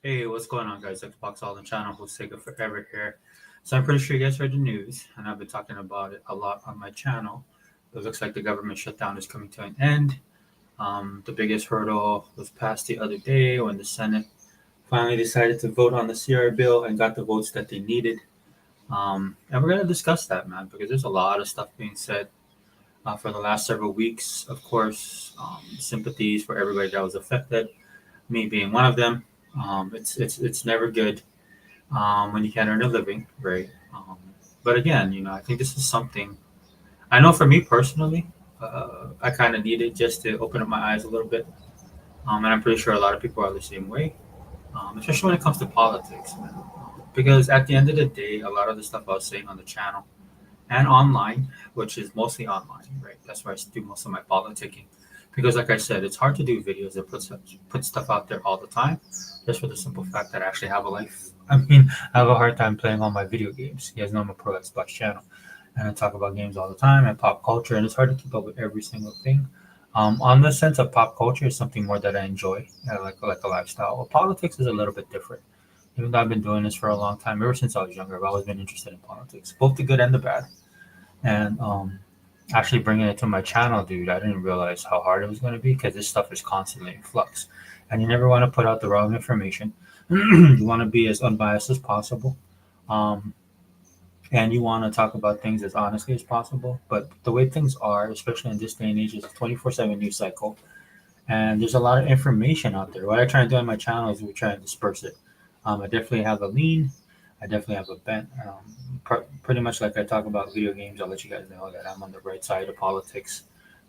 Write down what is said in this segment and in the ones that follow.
Hey, what's going on, guys? Xbox All the channel, who's Sega Forever here. So I'm pretty sure you guys heard the news, and I've been talking about it a lot on my channel. It looks like the government shutdown is coming to an end. The biggest hurdle was passed the other day when the Senate finally decided to vote on the CR bill and got the votes that they needed. And we're gonna discuss that, man, because there's a lot of stuff being said for the last several weeks. Of course, sympathies for everybody that was affected, me being one of them. It's never good when you can't earn a living, right? But again, I think this is something I know for me personally. I kind of needed just to open up my eyes a little bit, and I'm pretty sure a lot of people are the same way, especially when it comes to politics, man. Because at the end of the day, a lot of the stuff I was saying on the channel and online, which is mostly online, right? That's where I do most of my politicking. Because, like I said, it's hard to do videos that put stuff out there all the time, just for the simple fact that I actually have a life. I mean, I have a hard time playing all my video games. You guys know I'm a pro Xbox channel, and I talk about games all the time and pop culture, and it's hard to keep up with every single thing. On the sense of pop culture is something more that I enjoy, like a lifestyle. Well, politics is a little bit different. Even though I've been doing this for a long time, ever since I was younger, I've always been interested in politics, both the good and the bad. And actually bringing it to my channel, dude, I didn't realize how hard it was going to be because this stuff is constantly in flux, and you never want to put out the wrong information. You want to be as unbiased as possible, um, and you want to talk about things as honestly as possible. But the way things are, especially in this day and age, is a 24/7 news cycle, and there's a lot of information out there. What I try to do on my channel is we try to disperse it. I definitely have a lean. I definitely have a bent. Pretty much like I talk about video games, I'll let you guys know that I'm on the right side of politics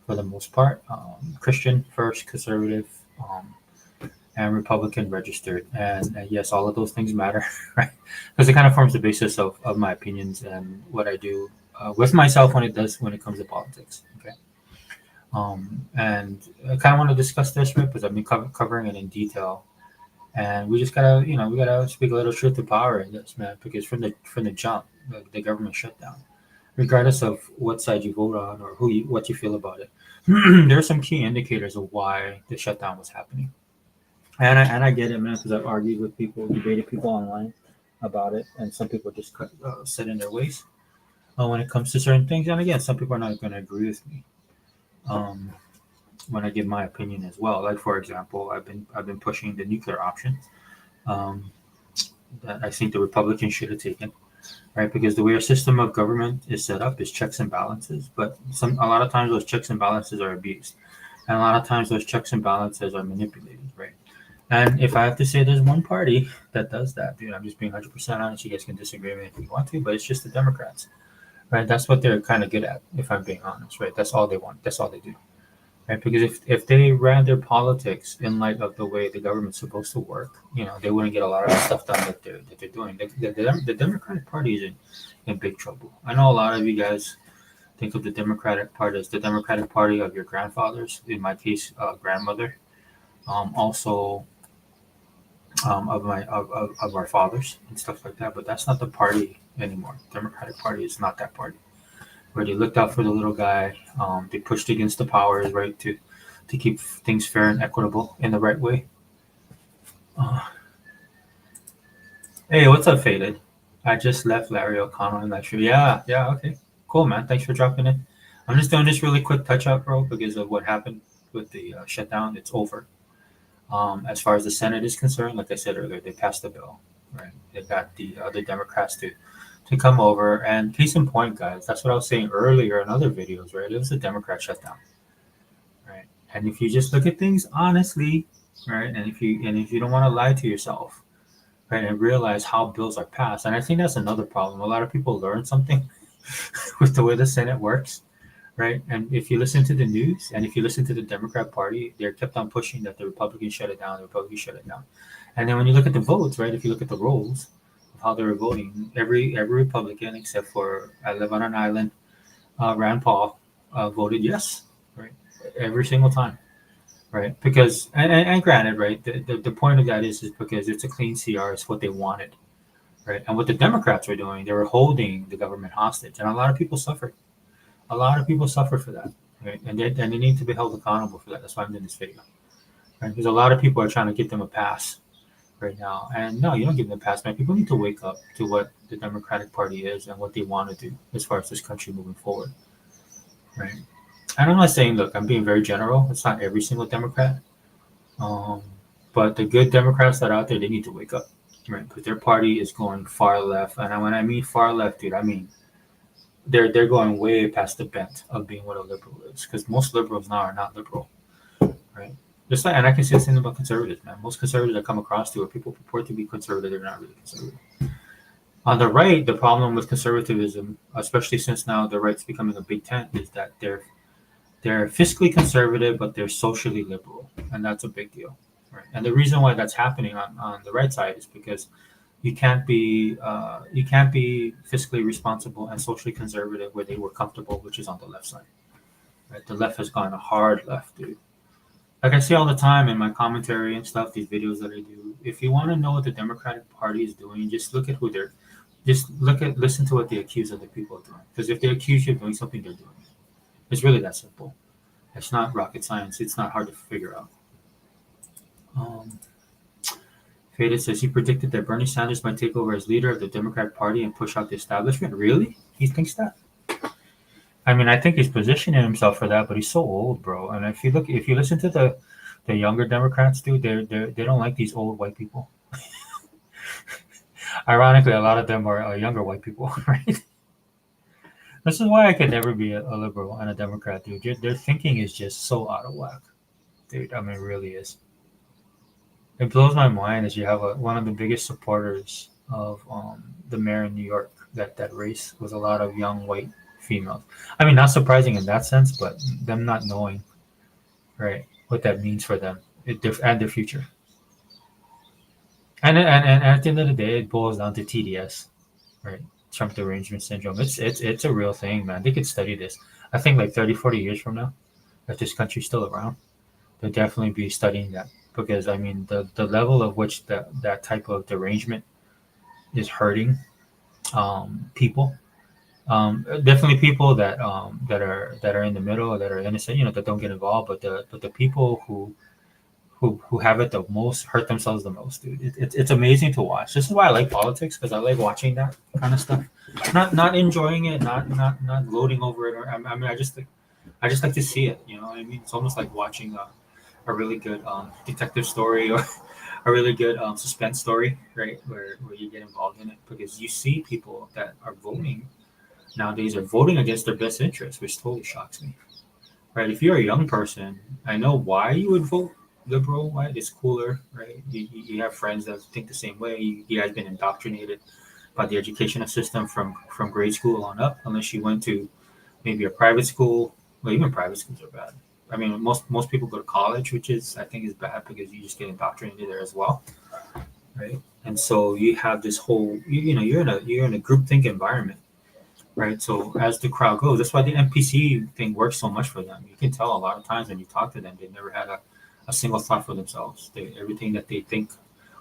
for the most part. Christian first, conservative, and Republican registered. And yes, all of those things matter, right? Because it kind of forms the basis of my opinions and what I do with myself when it comes to politics. Okay. And I kind of want to discuss this, right? Because I've been covering it in detail, and we just gotta, we gotta speak a little truth to power in this, man. Because from the jump, the government shutdown, regardless of what side you vote on or what you feel about it, there are some key indicators of why the shutdown was happening. And I get it, man, because I've argued with people, debated people online about it, and some people just set in their ways when it comes to certain things. And again, some people are not going to agree with me. Um, when I give my opinion as well. Like for example, I've been pushing the nuclear option um, that I think the Republicans should have taken, right? Because the way our system of government is set up is checks and balances, but a lot of times those checks and balances are abused, and a lot of times those checks and balances are manipulated, right? And if I have to say there's one party that does that, dude, I'm just being 100% honest. You guys can disagree with me if you want to, but it's just the Democrats, right? That's what they're kind of good at, if I'm being honest, right? That's all they want. That's all they do, right? Because if they ran their politics in light of the way the government's supposed to work, they wouldn't get a lot of the stuff done that they're doing. The Democratic Party is in big trouble. I know a lot of you guys think of the Democratic Party as the Democratic Party of your grandfathers. In my case, grandmother. Also, of our fathers and stuff like that. But that's not the party anymore. Democratic Party is not that party where they looked out for the little guy. They pushed against the powers, right, to keep things fair and equitable in the right way. Uh, hey, what's up, Faded? I just left Larry O'Connell in that show. Yeah, yeah, okay, cool, man. Thanks for dropping in. I'm just doing this really quick touch up, bro, because of what happened with the shutdown. It's over. As far as the Senate is concerned, like I said earlier, they passed the bill, right? They got the other Democrats to come over. And case in point, guys, that's what I was saying earlier in other videos, right? It was a Democrat shutdown, right? And if you just look at things honestly, right, and if you don't want to lie to yourself, right, and realize how bills are passed, and I think that's another problem. A lot of people learn something with the way the Senate works, right? And if you listen to the news and if you listen to the Democrat Party, they're kept on pushing that the Republicans shut it down, the Republicans shut it down. And then when you look at the votes, right, if you look at the rolls of how they were voting, every Republican except for I live on an island, Rand Paul, voted yes, right, every single time, right? Because and granted, right, the point of that is because it's a clean CR, it's what they wanted, right? And what the Democrats were doing, they were holding the government hostage, and a lot of people suffered. A lot of people suffer for that, right? And they need to be held accountable for that. That's why I'm doing this video, right? Because a lot of people are trying to get them a pass, right now. And no, you don't give them a pass, man. People need to wake up to what the Democratic Party is and what they want to do as far as this country moving forward, right? And I'm not saying, look, I'm being very general. It's not every single Democrat, um, but the good Democrats that are out there, they need to wake up, right? Because their party is going far left, and when I mean far left, dude, I mean they're going way past the bent of being what a liberal is. Because most liberals now are not liberal, right? Just like, and I can say the same about conservatives, man. Most conservatives I come across to are people purport to be conservative, they're not really conservative. On the right, the problem with conservatism, especially since now the right's becoming a big tent, is that they're fiscally conservative, but they're socially liberal, and that's a big deal, right? And the reason why that's happening on the right side is because you can't be fiscally responsible and socially conservative where they were comfortable, which is on the left side, right? The left has gone a hard left, dude. Like I say all the time in my commentary and stuff, these videos that I do. If you want to know what the Democratic Party is doing, just look at listen to what they accuse other people of doing. Because if they accuse you of doing something, they're doing it. It's really that simple. It's not rocket science. It's not hard to figure out. Um, Faded says he predicted that Bernie Sanders might take over as leader of the Democratic Party and push out the establishment. Really? He thinks that? I mean, I think he's positioning himself for that, but he's so old, bro. And if you listen to the younger Democrats, dude, they don't like these old white people. Ironically, a lot of them are younger white people, right? This is why I could never be a liberal and a Democrat, dude. Their thinking is just so out of whack, dude. I mean, it really is. It blows my mind that you have one of the biggest supporters of the mayor in New York. That race was a lot of young white females. I mean, not surprising in that sense, but them not knowing, right, what that means for them and their future. And at the end of the day, it boils down to TDS, right? Trump derangement syndrome. It's a real thing, man. They could study this. I think like 30, 40 years from now, if this country's still around, they'll definitely be studying that. Because I mean, the level of which that type of derangement is hurting people. Definitely people that are in the middle, that are innocent, that don't get involved. But the people who have it the most hurt themselves the most, dude. It's amazing to watch. This is why I like politics, because I like watching that kind of stuff. Not enjoying it, not gloating over it. Or I mean, I just like to see it. You know what I mean? It's almost like watching a really good detective story or a really good suspense story, right? Where you get involved in it, because you see people that are voting nowadays are voting against their best interests, which totally shocks me. Right? If you're a young person, I know why you would vote liberal, right? It's cooler, right? You have friends that think the same way. You guys been indoctrinated by the educational system from grade school on up, unless you went to maybe a private school. Well, even private schools are bad. I mean, most people go to college, which I think is bad, because you just get indoctrinated there as well, right? And so you have this whole, you're in a groupthink environment, right? So as the crowd goes, that's why the NPC thing works so much for them. You can tell a lot of times when you talk to them, they've never had a single thought for themselves. Everything that they think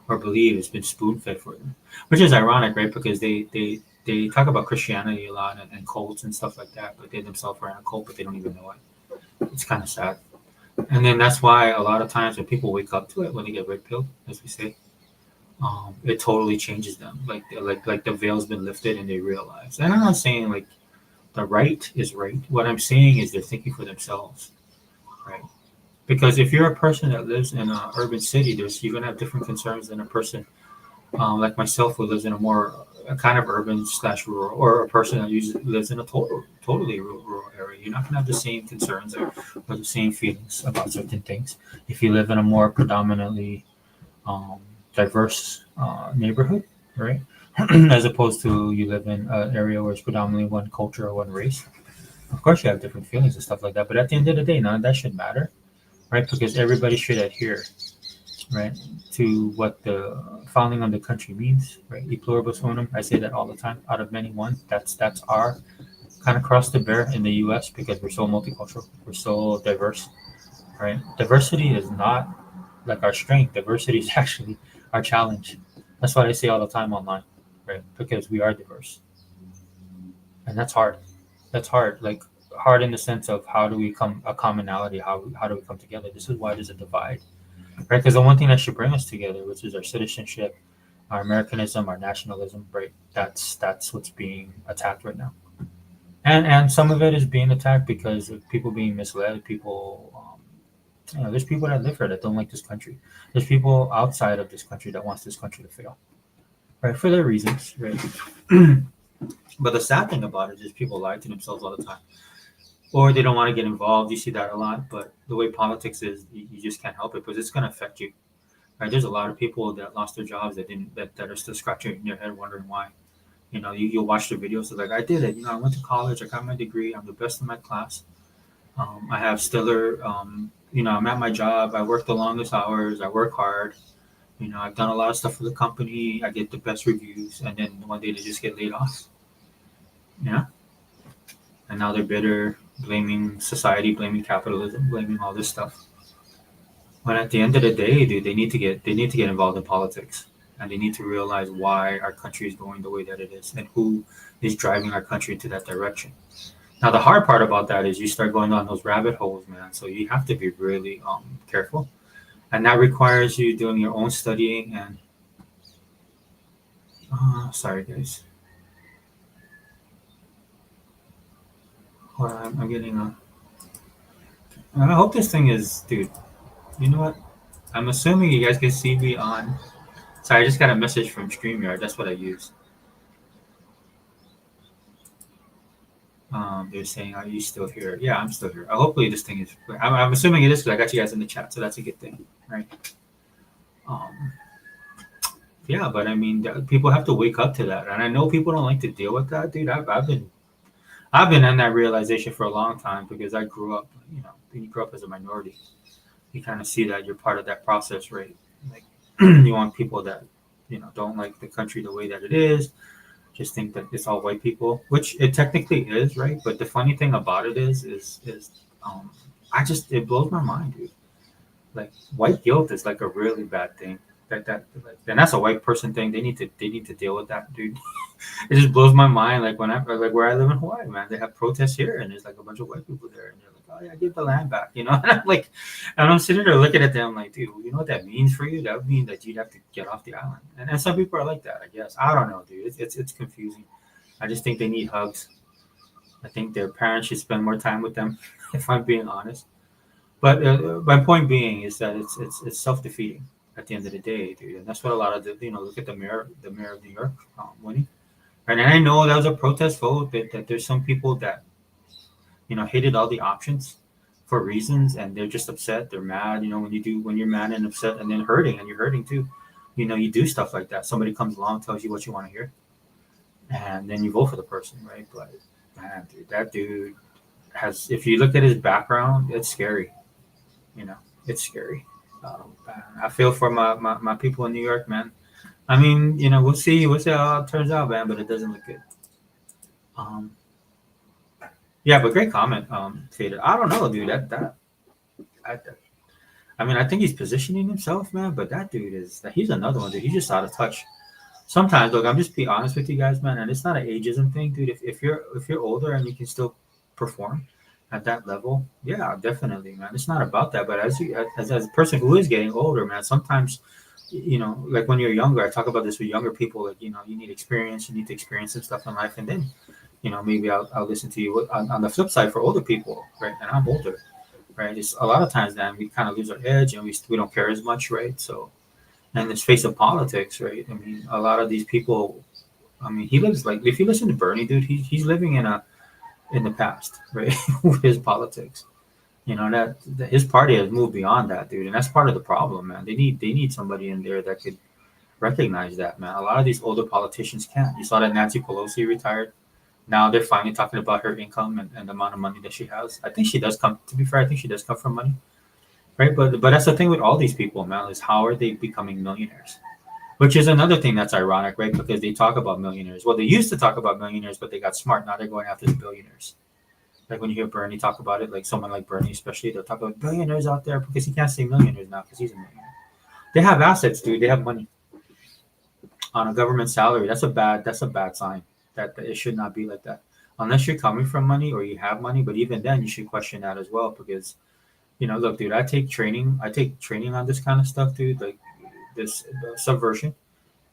or believe has been spoon fed for them, which is ironic, right? Because they talk about Christianity a lot and cults and stuff like that, but they themselves are in a cult, but they don't even know it. It's kind of sad. And then that's why a lot of times when people wake up to it, when they get red pilled, as we say, it totally changes them. Like the veil's been lifted and they realize. And I'm not saying like the right is right. What I'm saying is they're thinking for themselves, right? Because if you're a person that lives in an urban city, you're gonna have different concerns than a person like myself, who lives in a kind of urban / rural, or a person that lives in a totally rural area. You're not gonna have the same concerns or the same feelings about certain things if you live in a more predominantly um, diverse neighborhood, right? As opposed to you live in an area where it's predominantly one culture or one race. Of course, you have different feelings and stuff like that, but at the end of the day, none of that should matter, right? Because everybody should adhere, right, to what the founding of the country means, right? E pluribus unum. I say that all the time. Out of many, one. That's our kind of cross to bear in the U.S. because we're so multicultural, we're so diverse, right? Diversity is not like our strength. Diversity is actually our challenge. That's what I say all the time online, right? Because we are diverse, and that's hard. That's hard. Like hard in the sense of how do we come a commonality? How do we come together? This is why there's a divide. right? Because the one thing that should bring us together, which is our citizenship, our Americanism, our nationalism, right? That's what's being attacked right now, and some of it is being attacked because of people being misled. People, there's people that live here that don't like this country. There's people outside of this country that wants this country to fail, right? For their reasons, right? But the sad thing about it is people lie to themselves all the time, or they don't want to get involved. You see that a lot. But the way politics is, you just can't help it because it's going to affect you. Right? There's a lot of people that lost their jobs that didn't that are still scratching their head wondering why. You'll watch the videos of like, I did it. I went to college. I got my degree. I'm the best in my class. I have stellar. I'm at my job. I work the longest hours. I work hard. I've done a lot of stuff for the company. I get the best reviews, and then one day they just get laid off. Yeah, and now they're bitter, blaming society, blaming capitalism, blaming all this stuff. When at the end of the day, dude, they need to get involved in politics, and they need to realize why our country is going the way that it is, and who is driving our country into that direction. Now, the hard part about that is you start going down those rabbit holes, man. So you have to be really careful, and that requires you doing your own studying. And sorry, guys, hold on, I'm getting a. I hope this thing is, dude. You know what? I'm assuming you guys can see me on. Sorry, I just got a message from StreamYard. That's what I use. They're saying, "Are you still here?" Yeah, I'm still here. Hopefully, this thing is. I'm assuming it is because I got you guys in the chat, so that's a good thing, right? Um, yeah, but I mean, people have to wake up to that, and I know people don't like to deal with that, dude. I've been in that realization for a long time because I grew up. When you grow up as a minority, you kind of see that you're part of that process, right? Like, you want people that don't like the country the way that it is, just think that it's all white people, which it technically is, right? But the funny thing about it is it blows my mind, dude. Like, white guilt is like a really bad thing. And that's a white person thing. They need to deal with that, dude. It just blows my mind. Like, where I live in Hawaii, man, they have protests here, and there's like a bunch of white people there, and they're like, "Oh yeah, give the land back," And I'm like, and I'm sitting there looking at them like, dude, you know what that means for you? That would mean that you'd have to get off the island. And some people are like that, I guess. I don't know, dude. It's confusing. I just think they need hugs. I think their parents should spend more time with them, if I'm being honest. But my point being is that it's self defeating at the end of the day, dude. And that's what a lot of look at the mayor of New York, winning. Right, and I know that was a protest vote. That there's some people that hated all the options for reasons, and they're just upset. They're mad. When you're mad and upset, and then hurting, and you're hurting too. You do stuff like that. Somebody comes along, tells you what you want to hear, and then you vote for the person, right? But man, dude, that dude has. If you look at his background, it's scary. It's scary. I feel for my people in New York, man. I mean, we'll see how it turns out, man. But it doesn't look good. Um, yeah, but great comment, Faded. I don't know, dude. I, I mean, I think he's positioning himself, man. But that dude he's another one, dude. He's just out of touch. Sometimes, look, I'm just be honest with you guys, man, and it's not an ageism thing, dude. If you're older and you can still perform at that level, yeah, definitely, man. It's not about that, but as a person who is getting older, man, sometimes like when you're younger, I talk about this with younger people, like you need experience, you need to experience some stuff in life, and then maybe I'll listen to you on the flip side for older people, right? And I'm older, right? It's a lot of times, then we kind of lose our edge and we don't care as much, right? So, and the space of politics, right? I mean, a lot of these people, I mean, he lives like, if you listen to Bernie, dude, he's living in the past, right? With his politics, that his party has moved beyond that, dude, and that's part of the problem, man. They need somebody in there that could recognize that, man. A lot of these older politicians can't. You saw that Nancy Pelosi retired. Now they're finally talking about her income and the amount of money that she has. I think she does come. To be fair, I think she does come from money, right? But that's the thing with all these people, man. Is how are they becoming millionaires? Which is another thing that's ironic, right? Because they talk about millionaires. Well, they used to talk about millionaires, but they got smart. Now they're going after the billionaires. Like when you hear Bernie talk about it, like someone like Bernie, especially, they'll talk about billionaires out there because he can't say millionaires now because he's a millionaire. They have assets, dude. They have money on a government salary. That's a bad sign. That it should not be like that. Unless you're coming from money or you have money, but even then you should question that as well because Look, dude, I take training. I take training on this kind of stuff, dude. Like this subversion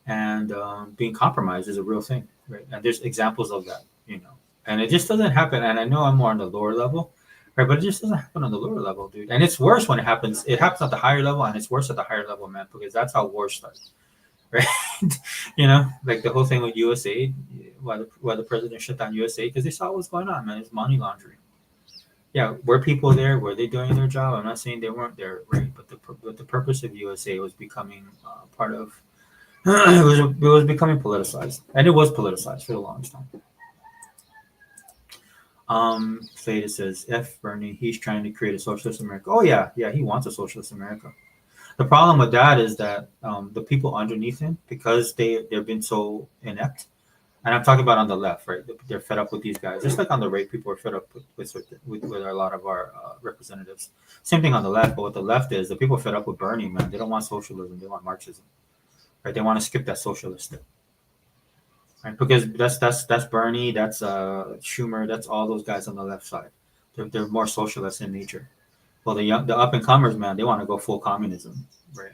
and being compromised is a real thing, right? And there's examples of that. And it just doesn't happen. And I know I'm more on the lower level, right? But it just doesn't happen on the lower level, dude. And it's worse when it happens. It happens at the higher level, and it's worse at the higher level, man, because that's how war starts, right? Like the whole thing with USAID, why the president shut down USAID because they saw what was going on, man. It's money laundering. Yeah, were people there? Were they doing their job? I'm not saying they weren't there, right? But the purpose of USA was becoming part of it was becoming politicized, and it was politicized for the longest time. Theta says, "F Bernie, he's trying to create a socialist America." Oh yeah, he wants a socialist America. The problem with that is that the people underneath him, because they've been so inept, and I'm talking about on the left, right? They're fed up with these guys, just like on the right, people are fed up with a lot of our representatives. Same thing on the left, but what the left is, the people are fed up with Bernie, man. They don't want socialism; they want Marxism, right? They want to skip that socialist step, right? Because that's Bernie, that's Schumer, that's all those guys on the left side. They're more socialist in nature. Well, the up and comers, man, they want to go full communism, right?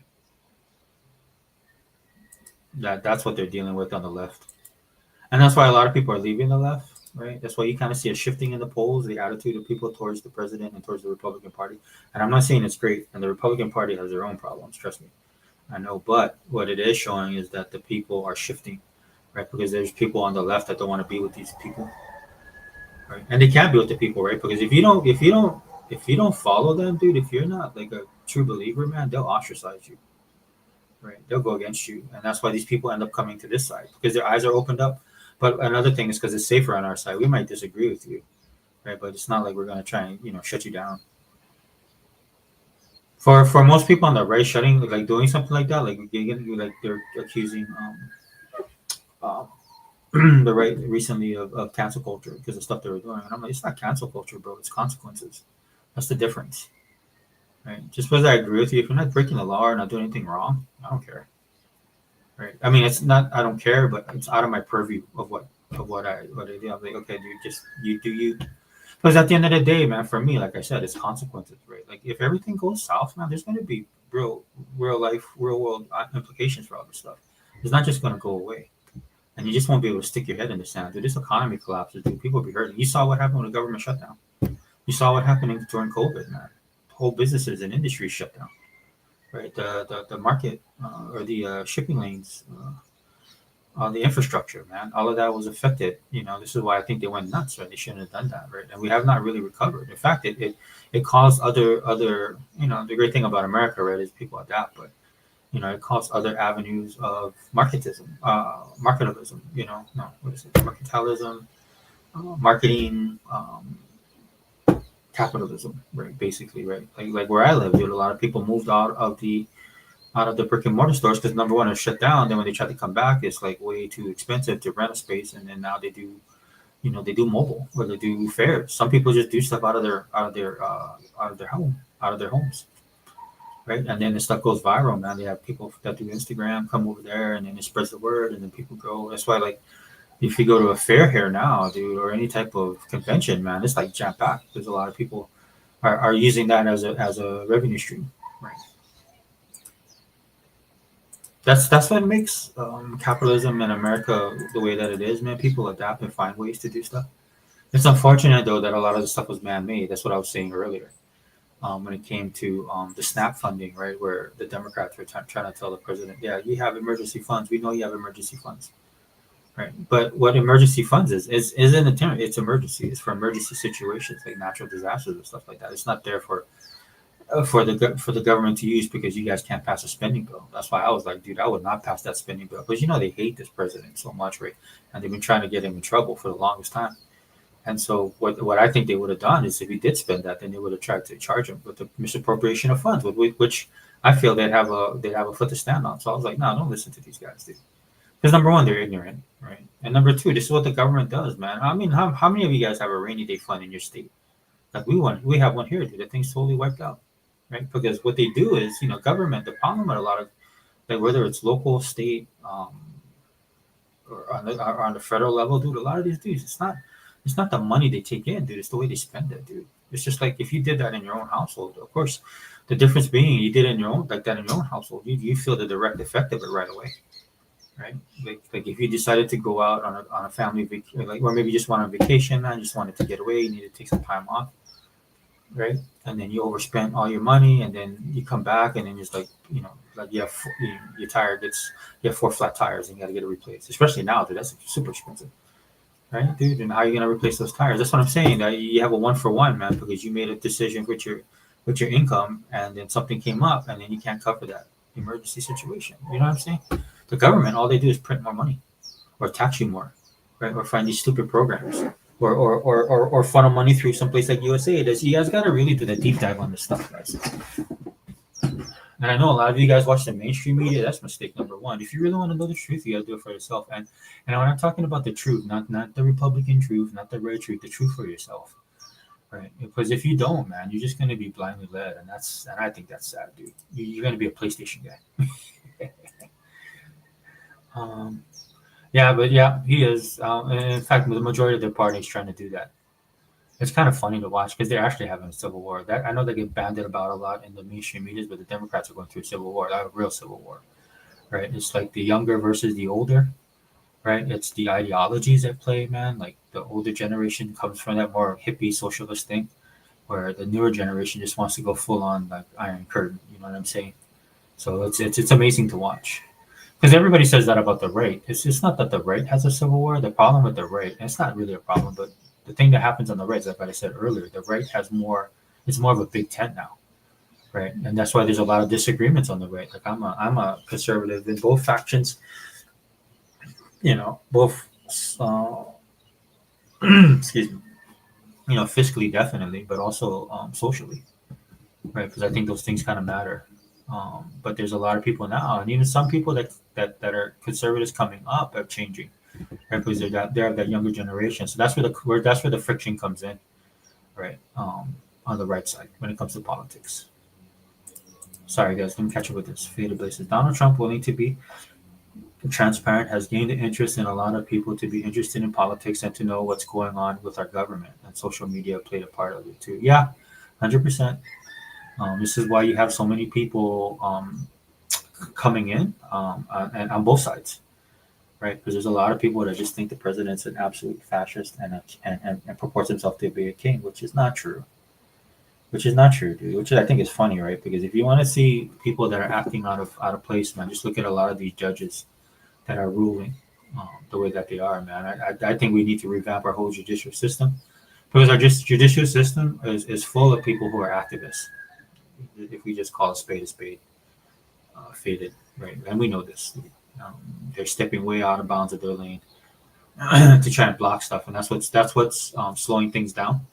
That's what they're dealing with on the left. And that's why a lot of people are leaving the left, right? That's why you kind of see a shifting in the polls, the attitude of people towards the president and towards the Republican Party. And I'm not saying it's great, and the Republican Party has their own problems, trust me. I know, but what it is showing is that the people are shifting, right? Because there's people on the left that don't want to be with these people, right? And they can't be with the people, right? Because if you don't follow them, dude, if you're not like a true believer, man, they'll ostracize you, right? They'll go against you, and that's why these people end up coming to this side because their eyes are opened up. But another thing is because it's safer on our side. We might disagree with you, right? But it's not like we're gonna try and shut you down. For most people on the right, shutting like doing something like that, like they're accusing the right recently of cancel culture because of stuff they were doing, and I'm like, it's not cancel culture, bro. It's consequences. That's the difference, right? Just because I agree with you, if you're not breaking the law or not doing anything wrong, I don't care, right? I mean, it's not I don't care, but it's out of my purview of what I do. I'm like, okay, dude, just you do you. Because at the end of the day, man, for me, like I said, it's consequences, right? Like if everything goes south, man, there's going to be real life, real world implications for all this stuff. It's not just going to go away, and you just won't be able to stick your head in the sand. Dude, this economy collapses, dude. People will be hurting. You saw what happened with the government shutdown. You saw what happened during COVID, man. Whole businesses and industries shut down, right? The market or the shipping lanes. The infrastructure, man. All of that was affected. This is why I think they went nuts, right? They shouldn't have done that, right? And we have not really recovered. In fact, it caused other. The great thing about America, right, is people adapt, but it caused other avenues of marketalism. No, what is it? Mercantilism, marketing, capitalism, right? Basically, right? Like where I live, dude, a lot of people moved out of the brick and mortar stores because number one, it's shut down. Then when they try to come back, it's like way too expensive to rent a space, and then now they do mobile or they do fairs. Some people just do stuff out of their homes, right? And then the stuff goes viral. Man, they have people that do Instagram come over there, and then it spreads the word, and then people go. That's why, like, if you go to a fair here now, dude, or any type of convention, man, it's like jam packed. There's a lot of people are using that as a revenue stream, right? That's what makes capitalism in America the way that it is, man. People adapt and find ways to do stuff. It's unfortunate though that a lot of the stuff was man-made. That's what I was saying earlier. When it came to the SNAP funding, right, where the Democrats were trying to tell the president, yeah, you have emergency funds. We know you have emergency funds, right? But what emergency funds isn't a term. It's emergency. It's for emergency situations like natural disasters and stuff like that. It's not there for the government to use because you guys can't pass a spending bill. That's why I was like, dude, I would not pass that spending bill because they hate this president so much, right? And they've been trying to get him in trouble for the longest time. And so what I think they would have done is if he did spend that, then they would have tried to charge him with the misappropriation of funds, which I feel they'd have a foot to stand on. So I was like, no, don't listen to these guys, dude. Because number one, they're ignorant, right? And number two, this is what the government does, man. I mean, how many of you guys have a rainy day fund in your state? Like we have one here, dude. The thing's totally wiped out, right? Because what they do is, government. The problem with a lot of like whether it's local, state, or on the federal level, dude. A lot of these dudes, it's not the money they take in, dude. It's the way they spend it, dude. It's just like if you did that in your own household, of course, the difference being you did it in your own like that in your own household, you feel the direct effect of it right away, right? Like if you decided to go out on a family like or maybe you just went on vacation, man, just wanted to get away, you need to take some time off, right? And then you overspent all your money, and then you come back, and then just like like your tire gets you have four flat tires, and you got to get it replaced. Especially now, dude, that's super expensive, right, dude? And how are you gonna replace those tires? That's what I'm saying. That you have a one for one, man, because you made a decision with your income, and then something came up, and then you can't cover that emergency situation. You know what I'm saying? The government, all they do is print more money, or tax you more, right? Or find these stupid programs, or funnel money through someplace like USA. You guys got to really do the deep dive on this stuff, guys. And I know a lot of you guys watch the mainstream media. That's mistake number one. If you really want to know the truth, you got to do it for yourself. And when I'm talking about the truth, not the Republican truth, not the red truth, the truth for yourself, right? Because if you don't, man, you're just going to be blindly led, and I think that's sad, dude. You're going to be a PlayStation guy. um, yeah, but yeah, he is. In fact, the majority of the party is trying to do that. It's kind of funny to watch because they're actually having a civil war. That I know they get banded about a lot in the mainstream media, but the Democrats are going through a civil war, like a real civil war, right? It's like the younger versus the older, right? It's the ideologies at play, man. Like the older generation comes from that more hippie socialist thing, where the newer generation just wants to go full on like Iron Curtain. You know what I'm saying? So it's amazing to watch. Because everybody says that about the right. It's not that the right has a civil war. The problem with the right, and it's not really a problem, but the thing that happens on the right is like what I said earlier. The right has more. It's more of a big tent now, right? And that's why there's a lot of disagreements on the right. Like I'm a conservative in both factions. Both. Uh, excuse me. Fiscally definitely, but also socially, right? Because I think those things kind of matter. But there's a lot of people now, and even some people that are conservatives coming up are changing, right? Because they're that younger generation. So that's where the friction comes in, right? On the right side when it comes to politics. Sorry, guys, let me catch up with this. Faded places. Donald Trump, willing to be transparent, has gained the interest in a lot of people to be interested in politics and to know what's going on with our government. And social media played a part of it too. Yeah, 100%. This is why you have so many people coming in and on both sides, right? Because there's a lot of people that just think the president's an absolute fascist and purports himself to be a king, which is not true. Which is not true, dude. Which I think is funny, right? Because if you want to see people that are acting out of place, man, just look at a lot of these judges that are ruling the way that they are, man. I think we need to revamp our whole judicial system because our judicial system is full of people who are activists. If we just call a spade, faded, right? And we know this. They're stepping way out of bounds of their lane to try and block stuff, and that's what's slowing things down.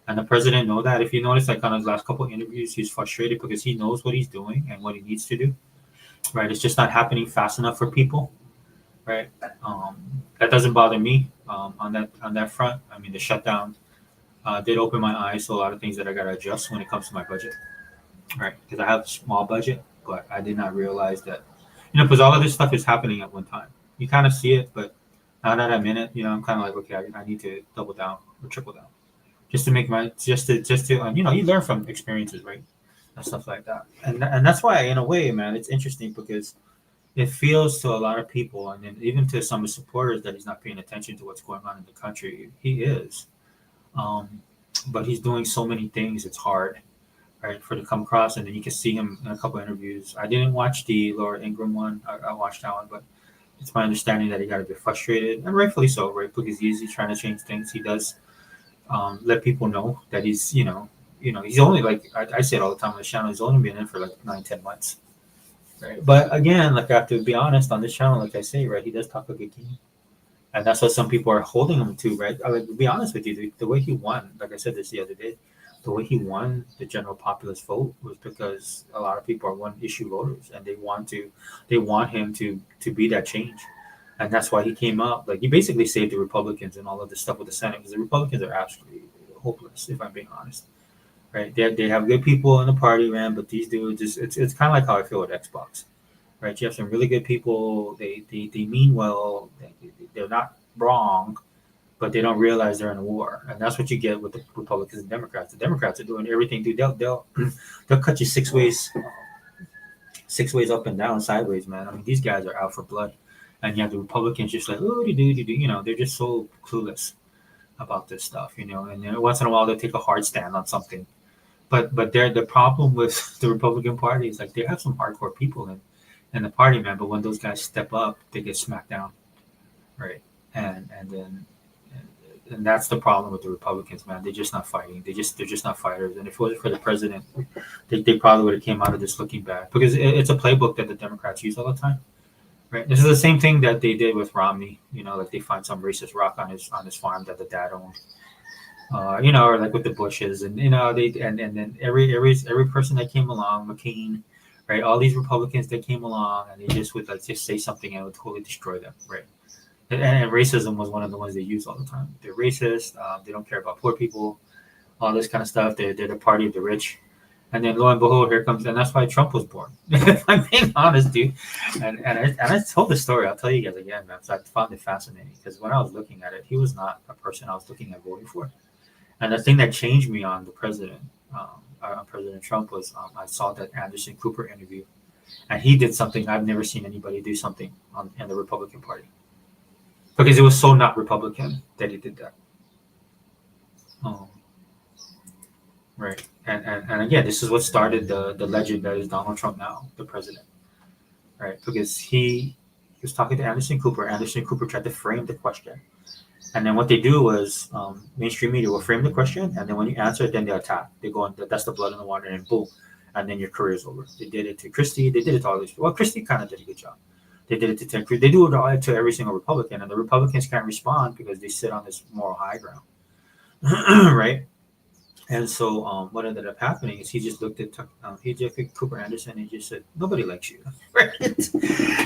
And the president know that. If you notice, like on his last couple of interviews, he's frustrated because he knows what he's doing and what he needs to do. Right? It's just not happening fast enough for people. Right? That doesn't bother me on that front. I mean, the shutdown did open my eyes to a lot of things that I got to adjust when it comes to my budget. Right? Because I have a small budget, but I did not realize that. Because all of this stuff is happening at one time. You kind of see it, but now that I'm in it, I'm kind of like, okay, I need to double down or triple down. Just to make just to you learn from experiences, right, and stuff like that, and that's why in a way, man, it's interesting because it feels to a lot of people, and then even to some of his supporters, that he's not paying attention to what's going on in the country. He is, but he's doing so many things. It's hard, right, for to come across, and then you can see him in a couple of interviews. I didn't watch the Laura Ingraham one. I watched that one, but it's my understanding that he got a bit frustrated, and rightfully so, right, because he's trying to change things. He does. Let people know that he's, he's only like I say it all the time on the channel. He's only been in for like 9-10 months, right? But again, like I have to be honest on this channel, like I say, right, he does talk a good game, and that's what some people are holding him to, right? I would be honest with you, the way he won, like I said this the other day, the way he won the general populist vote was because a lot of people are one issue voters, and they want him to be that change. And that's why he came up. Like he basically saved the Republicans and all of this stuff with the Senate because the Republicans are absolutely hopeless, if I'm being honest. Right? They have good people in the party, man, but these dudes, it's kind of like how I feel with Xbox. Right? You have some really good people. They mean well. They're not wrong, but they don't realize they're in a war, and that's what you get with the Republicans and Democrats. The Democrats are doing everything, dude. They'll cut you six ways up and down, sideways, man. I mean, these guys are out for blood, and you have the Republicans just like, oh, you know, they're just so clueless about this stuff, you know. And then once in a while, they'll take a hard stand on something, but they're the problem with the Republican Party is like they have some hardcore people in the party, man. But when those guys step up, they get smacked down, right? And then and that's the problem with the Republicans, man. They're just not fighting. They're just not fighters. And if it wasn't for the president, they probably would have came out of this looking bad because it's a playbook that the Democrats use all the time, right? This is the same thing that they did with Romney. You know, like they find some racist rock on his farm that the dad owned. You know, or like with the Bushes, and you know and then every person that came along, McCain, right? All these Republicans that came along, and they just would like just say something and it would totally destroy them, right? And racism was one of the ones they use all the time. They're racist. They don't care about poor people, all this kind of stuff. They're the party of the rich. And then lo and behold, here comes, and that's why Trump was born. If I'm being honest, dude. And I told the story. I'll tell you guys again, man. So I found it fascinating because when I was looking at it, he was not a person I was looking at voting for. And the thing that changed me on the president, on President Trump, was I saw that Anderson Cooper interview, and he did something I've never seen anybody do something in the Republican Party. Because it was so not Republican that he did that. Um, right. And again, this is what started the legend that is Donald Trump now, the president. Right. Because he was talking to Anderson Cooper. Anderson Cooper tried to frame the question. And then what they do was mainstream media will frame the question. And then when you answer it, then they attack. They go, that's the blood in the water, and boom. And then your career's over. They did it to Christie. They did it to all these people. Well, Christie kind of did a good job. They did it to Ted Cruz. They do it all to every single Republican, and the Republicans can't respond because they sit on this moral high ground, right? And so what ended up happening is he just looked at Cooper Anderson and he just said, "Nobody likes you," right?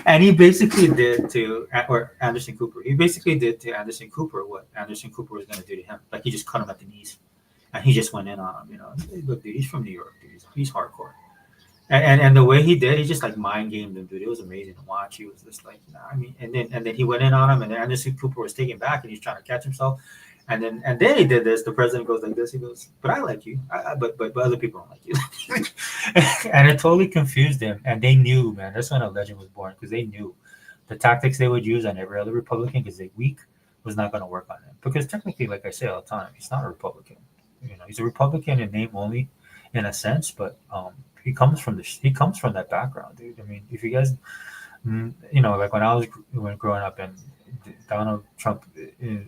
And he basically did to or Anderson Cooper. He basically did to Anderson Cooper what Anderson Cooper was going to do to him. Like he just cut him at the knees, and he just went in on him. You know, hey, look, dude, he's from New York, dude. He's hardcore. And the way he did, he just like mind gamed him, dude. It was amazing to watch. He was just like, nah, I mean, and then he went in on him, and then Anderson Cooper was taken back, and he's trying to catch himself. And then he did this. The president goes like this. He goes, "But I like you, but other people don't like you." And it totally confused them. And they knew, man. That's when a legend was born because they knew the tactics they would use on every other Republican because they're weak was not going to work on him. Because technically, like I say all the time, he's not a Republican. You know, he's a Republican in name only, in a sense, but he comes from that background, dude. I mean, if you guys, you know, like when growing up and Donald Trump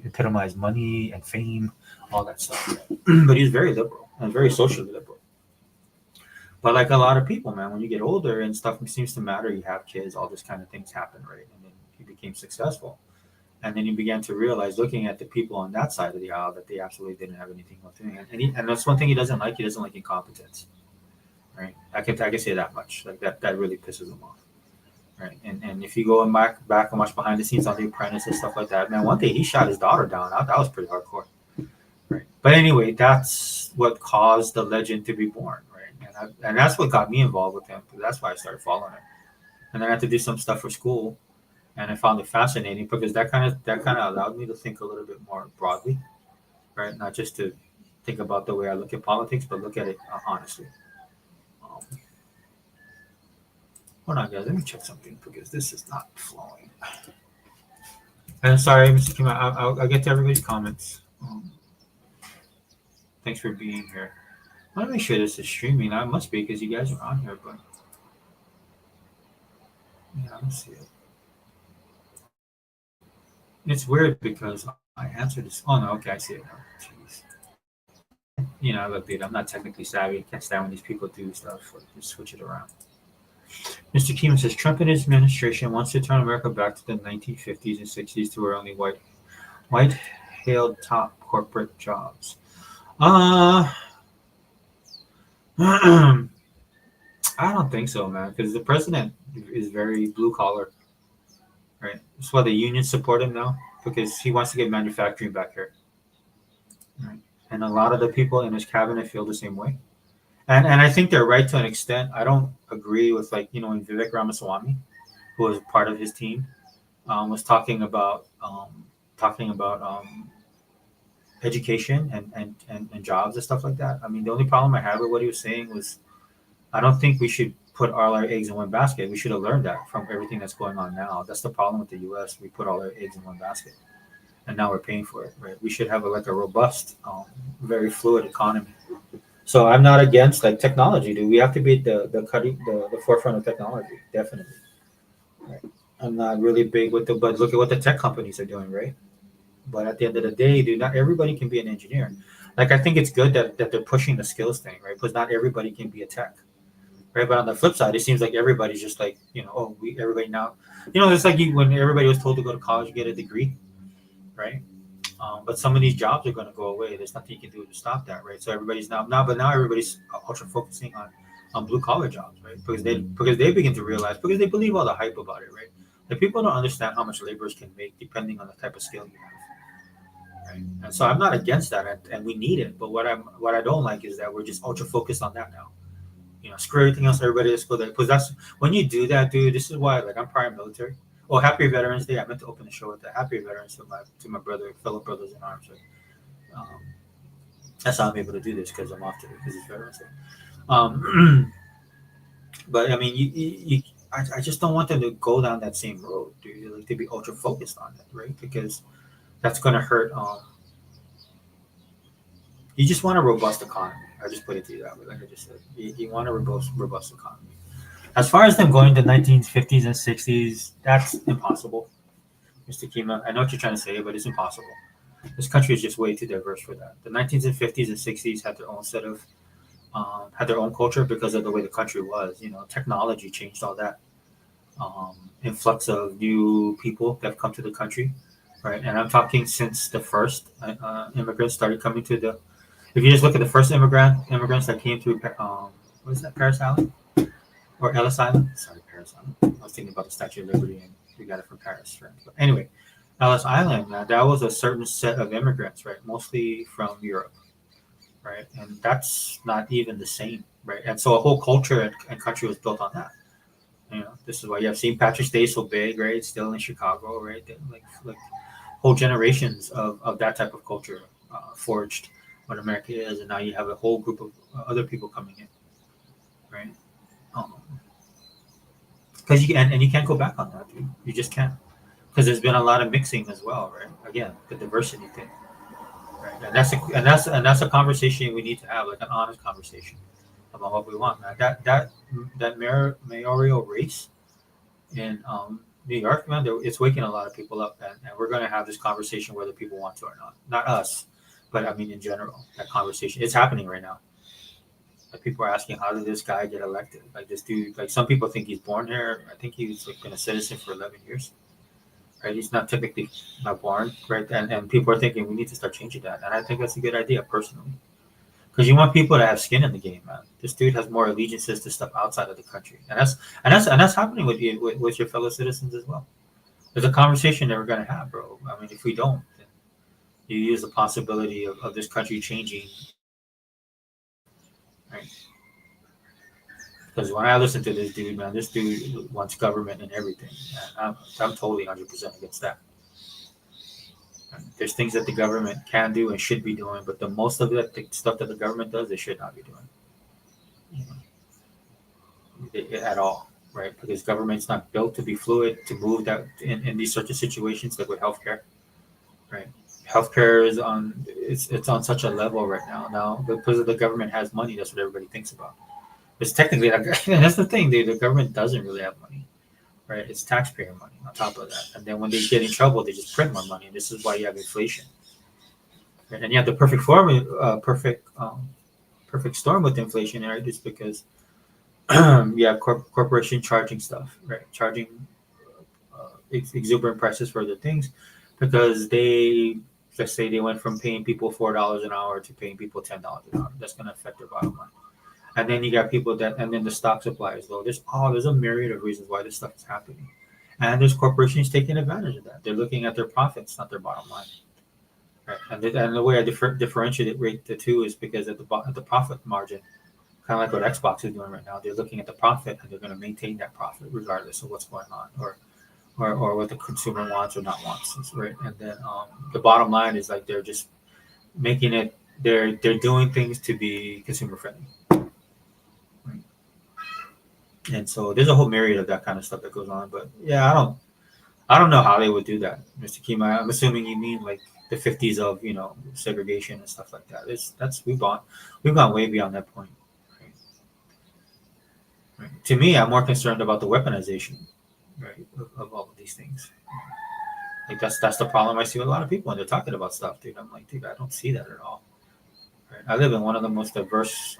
epitomized money and fame, all that stuff. But he's very liberal and very socially liberal. But like a lot of people, man, when you get older and stuff seems to matter, you have kids, all this kind of things happen, right? And then he became successful. And then he began to realize, looking at the people on that side of the aisle, that they absolutely didn't have anything with him. And that's one thing he doesn't like. He doesn't like incompetence, right? I can say that much. Like that really pisses him off. Right. And if you go back and watch behind the scenes on The Apprentice and stuff like that, man, one day he shot his daughter down. That was pretty hardcore. Right. But anyway, that's what caused the legend to be born. Right. And that's what got me involved with him. That's why I started following him. And then I had to do some stuff for school. And I found it fascinating because that kind of allowed me to think a little bit more broadly. Right. Not just to think about the way I look at politics, but look at it honestly. Hold on, guys. Let me check something because this is not flowing. And sorry, Mr. Kim. I'll get to everybody's comments. Thanks for being here. I want to make sure this is streaming. Now it must be because you guys are on here, but yeah, I don't see it. It's weird because I answered this. Oh no, okay, I see it now. Jeez. You know, look, dude, I'm not technically savvy. I can't stand when these people do stuff. Like, just switch it around. Mr. Keeman says Trump and his administration wants to turn America back to the 1950s and 60s to where only white-hailed top corporate jobs. I don't think so, man, because the president is very blue collar, right? That's why the unions support him now, because he wants to get manufacturing back here, right? And a lot of the people in his cabinet feel the same way. And I think they're right to an extent. I don't agree with, like, you know, when Vivek Ramaswamy, who was part of his team, was talking about education and jobs and stuff like that. I mean, the only problem I had with what he was saying was I don't think we should put all our eggs in one basket. We should have learned that from everything that's going on now. That's the problem with the U.S. We put all our eggs in one basket, and now we're paying for it. Right? We should have like a robust, very fluid economy. So I'm not against like technology. Do we have to be the forefront of technology? Definitely. Right. I'm not really big with but look at what the tech companies are doing, right? But at the end of the day, dude, not everybody can be an engineer. Like I think it's good that they're pushing the skills thing, right? Because not everybody can be a tech, right? But on the flip side, it seems like everybody's just like, oh, we everybody now, it's like when everybody was told to go to college and get a degree, right? But some of these jobs are going to go away. There's nothing you can do to stop that, right? So everybody's now everybody's ultra focusing on blue collar jobs, right? Because they begin to realize because they believe all the hype about it, right? Like people don't understand how much laborers can make depending on the type of skill you have, right? And so I'm not against that, and we need it. But what I don't like is that we're just ultra focused on that now. Screw everything else. Everybody just go there because that's when you do that, dude. This is why, like, I'm prior military. Oh, happy Veterans Day! I meant to open the show with that. Happy Veterans to my fellow brothers in arms. Right? Um, that's how I'm able to do this because I'm off today because it's Veterans Day. But I mean, I just don't want them to go down that same road, dude. Like to be ultra focused on it, right? Because that's gonna hurt. You just want a robust economy. I just put it to you that way. Like I just said, you want a robust economy. As far as them going to 1950s and 60s, that's impossible, Mr. Kima. I know what you're trying to say, but it's impossible. This country is just way too diverse for that. The 1950s and 60s had their own set of had their own culture because of the way the country was. Technology changed all that. Influx of new people that have come to the country, right? And I'm talking since the first immigrants started coming to the. If you just look at the first immigrants that came through, what is that, Paris Island or Ellis Island? Sorry, Paris Island. I was thinking about the Statue of Liberty, and we got it from Paris, right? But anyway, Ellis Island. That was a certain set of immigrants, right? Mostly from Europe, right? And that's not even the same, right? And so a whole culture and country was built on that. This is why you have St. Patrick's Day so big, right? It's still in Chicago, right? Like whole generations of that type of culture forged what America is, and now you have a whole group of other people coming in, right? Because you can't go back on that, dude. You just can't, because there's been a lot of mixing as well, right? Again, the diversity thing, right? And that's a conversation we need to have, like an honest conversation about what we want, man. That mayoral race in New York, man, it's waking a lot of people up, and we're going to have this conversation whether people want to or not. Not us, but I mean in general, that conversation. It's happening right now. Like people are asking, how did this guy get elected? Like this dude, like some people think he's born here. I think he's like been a citizen for 11 years, right? He's not typically not born, right? And people are thinking we need to start changing that. And I think that's a good idea personally. Because you want people to have skin in the game, man. This dude has more allegiances to stuff outside of the country, and that's happening with you with your fellow citizens as well. There's a conversation that we're gonna have, bro. I mean, if we don't, then you use the possibility of this country changing, right? Because when I listen to this dude, man, this dude wants government and everything. I'm totally 100% against that. There's things that the government can do and should be doing, but the most of the stuff that the government does, they should not be doing at all, right? Because government's not built to be fluid, to move that in these sorts of situations, like with healthcare, right? Healthcare is it's on such a level right now. Now, because the government has money, that's what everybody thinks about. It's technically, and that's the thing, the government doesn't really have money. Right, it's taxpayer money on top of that, and then when they get in trouble, they just print more money, and this is why you have inflation. Right? And you have the perfect storm with inflation, right? Just because you have corporation charging stuff, right? Charging exuberant prices for other things, because let's say they went from paying people $4 an hour to paying people $10 an hour. That's going to affect their bottom line. And then you got people and then the stock supply is low. There's a myriad of reasons why this stuff is happening. And there's corporations taking advantage of that. They're looking at their profits, not their bottom line. Right? And the way I differentiate the two is because at the profit margin, kind of like what Xbox is doing right now, they're looking at the profit and they're going to maintain that profit regardless of what's going on or what the consumer wants or not wants. Right? And then the bottom line is like they're just making it they're doing things to be consumer friendly. Right? And so there's a whole myriad of that kind of stuff that goes on. But yeah, I don't know how they would do that, Mr. Kima. I'm assuming you mean like the 50s of segregation and stuff like that. That's we've gone way beyond that point. Right? Right. To me, I'm more concerned about the weaponization, right, of all of these things. Like that's the problem I see with a lot of people when they're talking about stuff, dude. I'm like, dude, I don't see that at all. Right? I live in one of the most diverse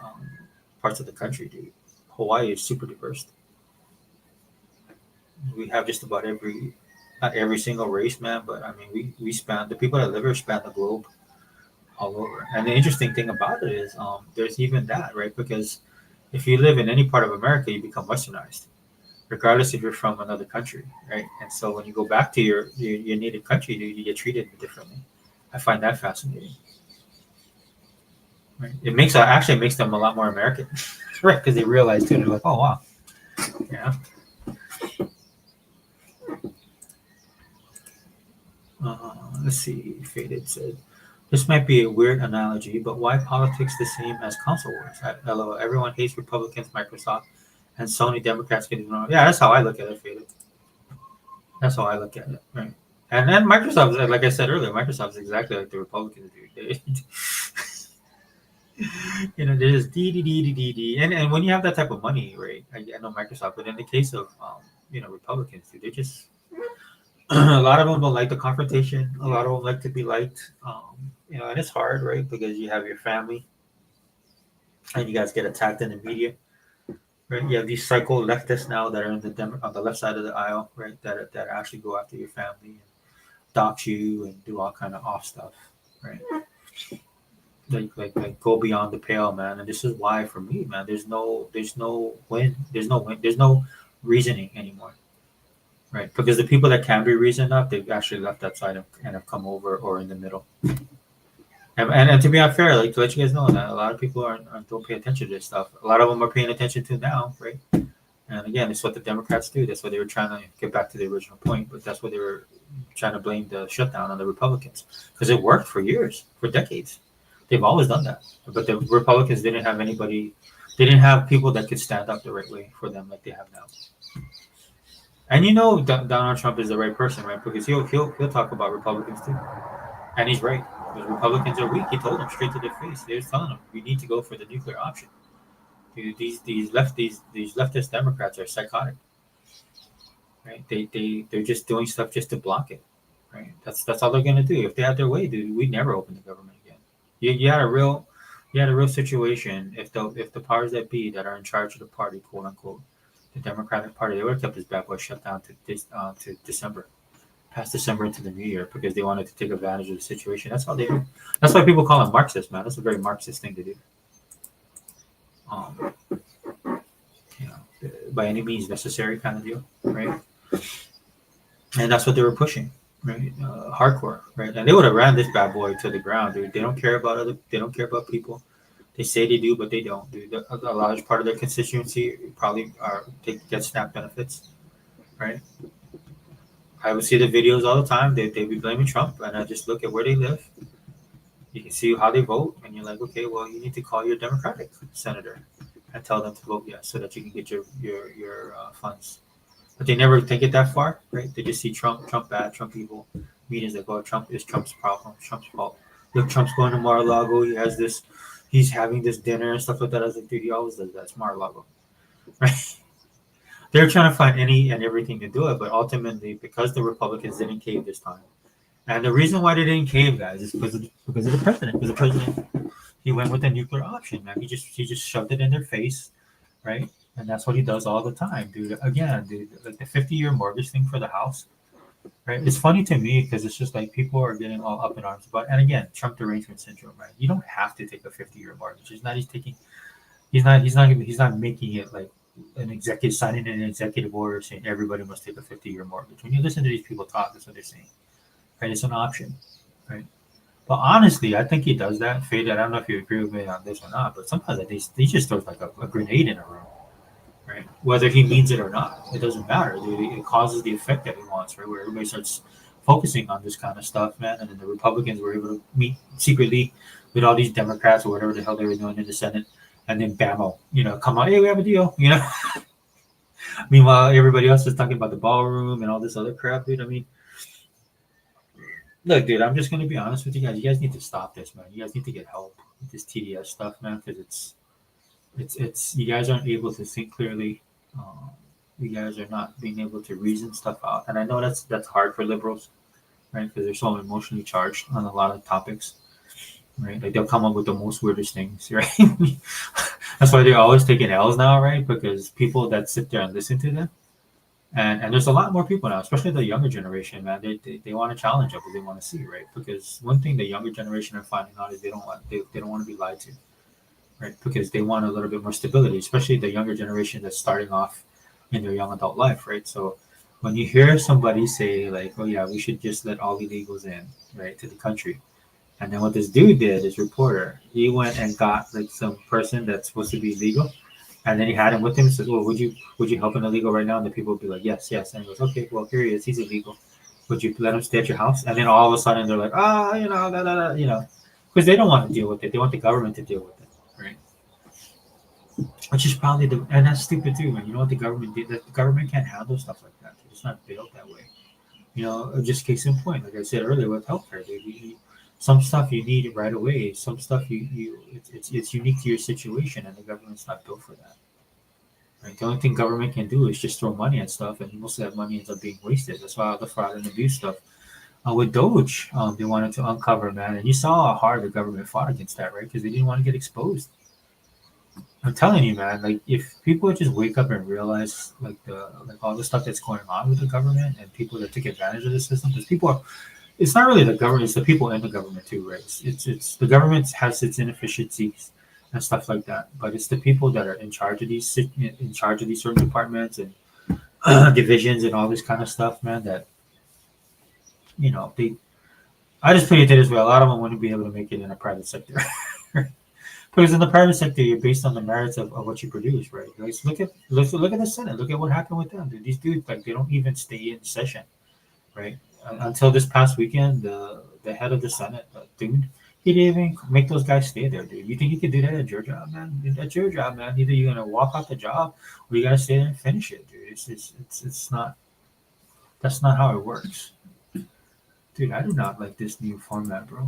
parts of the country, dude. Hawaii is super diverse. We have just about not every single race, man, but I mean, we span the people that live here span the globe all over. And the interesting thing about it is, there's even that, right? Because if you live in any part of America, you become westernized, regardless if you're from another country, right? And so when you go back to your native country, you get treated differently. I find that fascinating. Right? It makes them a lot more American, right? Because they realize too, they're like, oh wow, yeah. Let's see. Faded said, this might be a weird analogy, but why politics the same as console wars? LOL. Everyone hates Republicans, Microsoft, and Sony. Democrats get ignored. Yeah, that's how I look at it, Faded. That's how I look at it. Right. And then Microsoft, like I said earlier, Microsoft is exactly like the Republicans do. They're just D. And when you have that type of money, right? I know Microsoft, but in the case of Republicans, dude, they're just a lot of them don't like the confrontation. A lot of them like to be liked. And it's hard, right? Because you have your family, and you guys get attacked in the media, right? You have these psycho leftists now that are on the left side of the aisle, right? That actually go after your family and dox you and do all kind of off stuff, right? Like go beyond the pale, man. And this is why, for me, man, there's no win, there's no reasoning anymore. Right, because the people that can be reasoned up, they've actually left that side and have come over or in the middle. And to be unfair, like to let you guys know that a lot of people don't pay attention to this stuff. A lot of them are paying attention to now, right? And again, it's what the Democrats do. That's why they were trying to get back to the original point, but that's what they were trying to blame the shutdown on the Republicans because it worked for years, for decades. They've always done that, but the Republicans didn't have anybody. They didn't have people that could stand up the right way for them like they have now. And Donald Trump is the right person, right? Because he'll talk about Republicans too, and he's right. Because Republicans are weak. He told them straight to their face. They was telling them we need to go for the nuclear option. These leftist Democrats are psychotic, right? They're just doing stuff just to block it, right? That's all they're gonna do. If they had their way, dude, we'd never open the government again. You had a real situation if the powers that be that are in charge of the party, quote unquote, the Democratic Party, they would have kept this bad boy shut down to December, past December into the new year, because they wanted to take advantage of the situation. That's how they do. That's why people call him Marxist, man. That's a very Marxist thing to do. Um, by any means necessary kind of deal, right? And that's what they were pushing, right? Hardcore, right? And they would have ran this bad boy to the ground, dude. They don't care about They don't care about people. They say they do, but they don't. Dude, a large part of their constituency probably get SNAP benefits, right? I would see the videos all the time. They be blaming Trump, and I just look at where they live. You can see how they vote, and you're like, okay, well, you need to call your Democratic senator and tell them to vote yes, so that you can get your funds. But they never take it that far, right? They just see Trump bad, Trump evil. Meetings that go, Trump is Trump's problem, Trump's fault. Look, Trump's going to Mar-a-Lago. He's having this dinner and stuff like that. I was like, dude, he always does that. It's Mar-a-Lago, right? They're trying to find any and everything to do it, but ultimately, because the Republicans didn't cave this time, and the reason why they didn't cave, guys, is because of the president. Because the president, he went with the nuclear option, man. He just shoved it in their face, right? And that's what he does all the time, dude. Again, dude, like the 50-year mortgage thing for the house, right? It's funny to me because it's just like people are getting all up in arms about. And again, Trump derangement syndrome, right? You don't have to take a 50-year mortgage. He's not making it like an executive signing an executive order saying everybody must take a 50-year mortgage. When you listen to these people talk, that's what they're saying, right? It's an option, right? But honestly, I think he does that. Fade, I don't know if you agree with me on this or not, but sometimes he just throws like a grenade in a room, right? Whether he means it or not, it doesn't matter, dude. It causes the effect that he wants, right? Where everybody starts focusing on this kind of stuff, man. And then the Republicans were able to meet secretly with all these Democrats or whatever the hell they were doing in the Senate, and then bammo, come on, hey, we have a deal, Meanwhile, everybody else is talking about the ballroom and all this other crap, dude. I mean, look, dude, I'm just gonna be honest with you guys. You guys need to stop this, man. You guys need to get help with this TDS stuff, man, because it's you guys aren't able to think clearly. You guys are not being able to reason stuff out, and I know that's hard for liberals, right? Because they're so emotionally charged on a lot of topics, right? Like they'll come up with the most weirdest things, right? That's why they're always taking L's now, right? Because people that sit there and listen to them, and there's a lot more people now, especially the younger generation, man. They want to challenge what they want to see, right? Because one thing the younger generation are finding out is they don't want to be lied to, right? Because they want a little bit more stability, especially the younger generation that's starting off in their young adult life, right? So when you hear somebody say like, "Oh yeah, we should just let all illegals in, right, to the country," and then what this dude did, this reporter, he went and got like some person that's supposed to be legal, and then he had him with him. Says, "Well, would you help an illegal right now?" And the people would be like, "Yes, yes." And he goes, "Okay, well here he is. He's illegal. Would you let him stay at your house?" And then all of a sudden they're like, "Ah, because they don't want to deal with it. They want the government to deal with it, right? Which is probably and that's stupid too, man. You know what the government did? The government can't handle stuff like that. It's not built that way. Just case in point, like I said earlier with healthcare, dude, some stuff you need it right away. Some stuff it's unique to your situation, and the government's not built for that. Right? The only thing government can do is just throw money at stuff, and most of that money ends up being wasted. That's why all the fraud and abuse stuff. With Doge, they wanted to uncover, man, and you saw how hard the government fought against that, right? Because they didn't want to get exposed. I'm telling you, man. Like, if people would just wake up and realize, like all the stuff that's going on with the government and people that take advantage of the system, because people are, it's not really the government; it's the people in the government too, right? It's the government has its inefficiencies and stuff like that, but it's the people that are in charge of these certain departments and divisions and all this kind of stuff, man. That they. I just put it this way: a lot of them wouldn't be able to make it in a private sector. Because in the private sector, you're based on the merits of what you produce, right? Like, look at the Senate. Look at what happened with them. Dude. These dudes, like, they don't even stay in session, right? Until this past weekend, the head of the Senate, dude, he didn't even make those guys stay there, dude. You think you can do that at your job, man? At your job, man. Either you're gonna walk out the job, or you gotta stay there and finish it, dude. It's not. That's not how it works, dude. I do not like this new format, bro.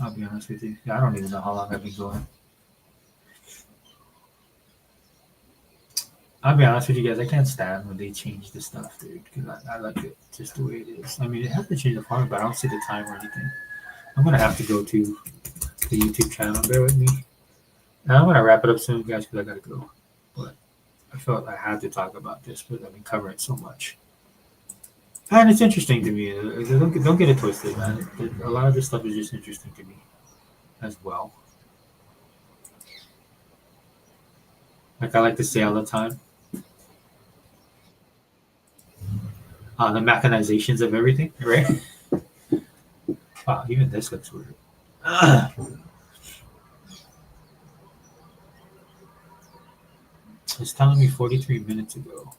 I'll be honest with you. I don't even know how long I've been going. I'll be honest with you guys. I can't stand when they change the stuff, dude. Because I like it just the way it is. I mean, they have to change the format, but I don't see the time or anything. I'm gonna have to go to the YouTube channel. Bear with me. And I'm gonna wrap it up soon, guys, because I gotta go. But I felt I had to talk about this because I've been covering so much, and it's interesting to me. Don't get it twisted, man. A lot of this stuff is just interesting to me as well. Like I like to say all the time, the mechanizations of everything, right? Wow, even this looks weird. It's telling me 43 minutes ago.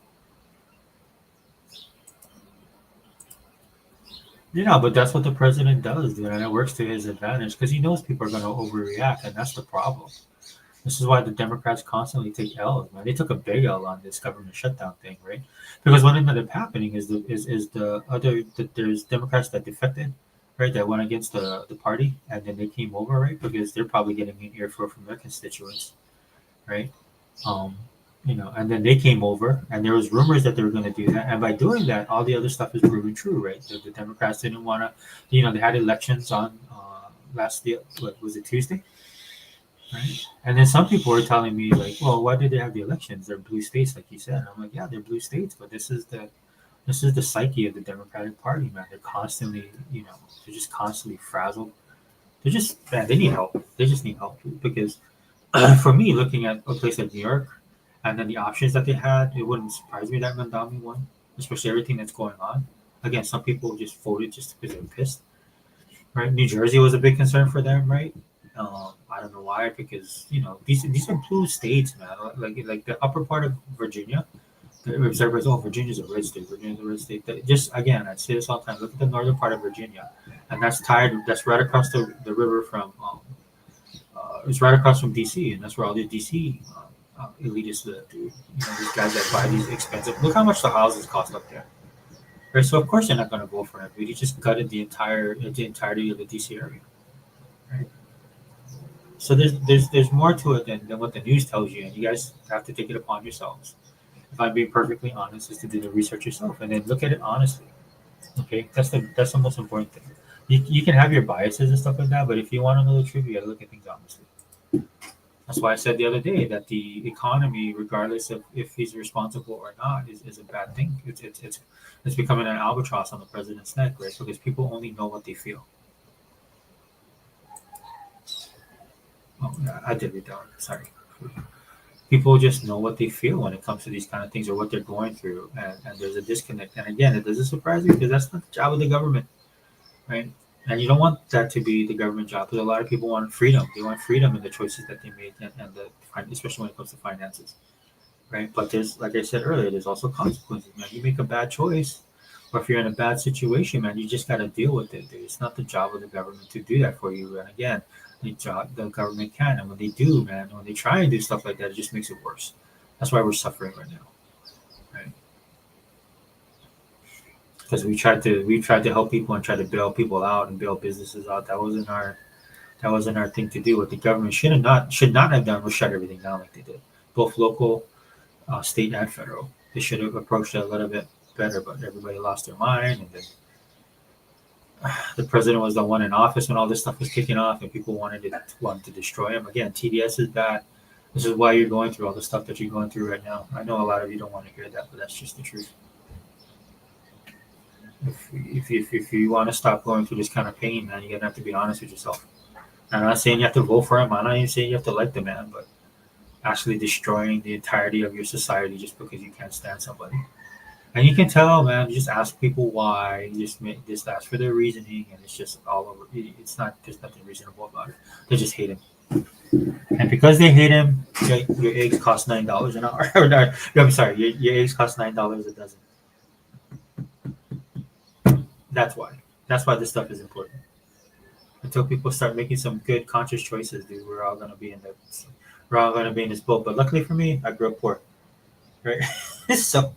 But that's what the president does, dude, and it works to his advantage because he knows people are going to overreact, and that's the problem. This is why the Democrats constantly take L's, man. They took a big L on this government shutdown thing, right? Because what ended up happening is there's Democrats that defected, right? That went against the party, and then they came over, right? Because they're probably getting an earful from their constituents, right? Um, and then they came over, and there was rumors that they were going to do that, and by doing that, all the other stuff is proven true, right? The Democrats didn't want to, they had elections on last year. What was it, Tuesday? Right. And then some people were telling me like, well, why did they have the elections? They're blue states, like you said. And I'm like, yeah, they're blue states, but this is the psyche of the Democratic Party, man. They're constantly, they're just constantly frazzled. They're just, man, they need help. They just need help because for me, looking at a place like New York and then the options that they had, it wouldn't surprise me that Mandami won, especially everything that's going on. Again, some people just voted just because they're pissed, right? New Jersey was a big concern for them, right? I don't know why, because these are blue states, man. Like the upper part of Virginia, Everybody's, oh, Virginia's a red state. Virginia's a red state. Just again, I say this all the time. Look at the northern part of Virginia, and that's tied. That's right across the river from. It's right across from DC, and that's where all the DC elitists live, dude. You know, these guys that buy these expensive. Look how much the houses cost up there. Right, so of course they're not going to vote for him. Dude. He just gutted the entirety of the DC area. Right. So there's more to it than what the news tells you, and you guys have to take it upon yourselves. If I'm being perfectly honest, is to do the research yourself and then look at it honestly. Okay, that's the most important thing. You can have your biases and stuff like that, but if you want to know the truth, you got to look at things honestly. That's why I said the other day that the economy, regardless of if he's responsible or not, is a bad thing. It's becoming an albatross on the president's neck, right? Because people only know what they feel. Oh, yeah, I did it down. Sorry. People just know what they feel when it comes to these kind of things or what they're going through, and there's a disconnect. And again, it doesn't surprise me because that's not the job of the government, right? And you don't want that to be the government job because a lot of people want freedom. They want freedom in the choices that they make, especially when it comes to finances, right? But there's, like I said earlier, there's also consequences, man. You make a bad choice, or if you're in a bad situation, man, you just got to deal with it, dude. It's not the job of the government to do that for you. And again, the government can, and when they do, man, when they try and do stuff like that, it just makes it worse. That's why we're suffering right now, right? Because we tried to help people and try to bail people out and bail businesses out. That wasn't our thing to do. What the government should not have done was shut everything down like they did, both local, state, and federal. They should have approached it a little bit better, but everybody lost their mind, and then the president was the one in office when all this stuff was kicking off, and people wanted to destroy him. Again, TDS is bad. This is why you're going through all the stuff that you're going through right now. I know a lot of you don't want to hear that, but that's just the truth. If you want to stop going through this kind of pain, man, you're gonna have to be honest with yourself. I'm not saying you have to vote for him. I'm not even saying you have to like the man, but actually destroying the entirety of your society just because you can't stand somebody. And you can tell, man. You just ask people why. You just ask for their reasoning, and it's just all over. It's not. There's nothing reasonable about it. They just hate him, and because they hate him, your eggs cost $9 an hour. Or no, I'm sorry, your eggs cost $9 a dozen. That's why. That's why this stuff is important. Until people start making some good, conscious choices, dude, we're all gonna be in this boat. But luckily for me, I grew up poor, right? So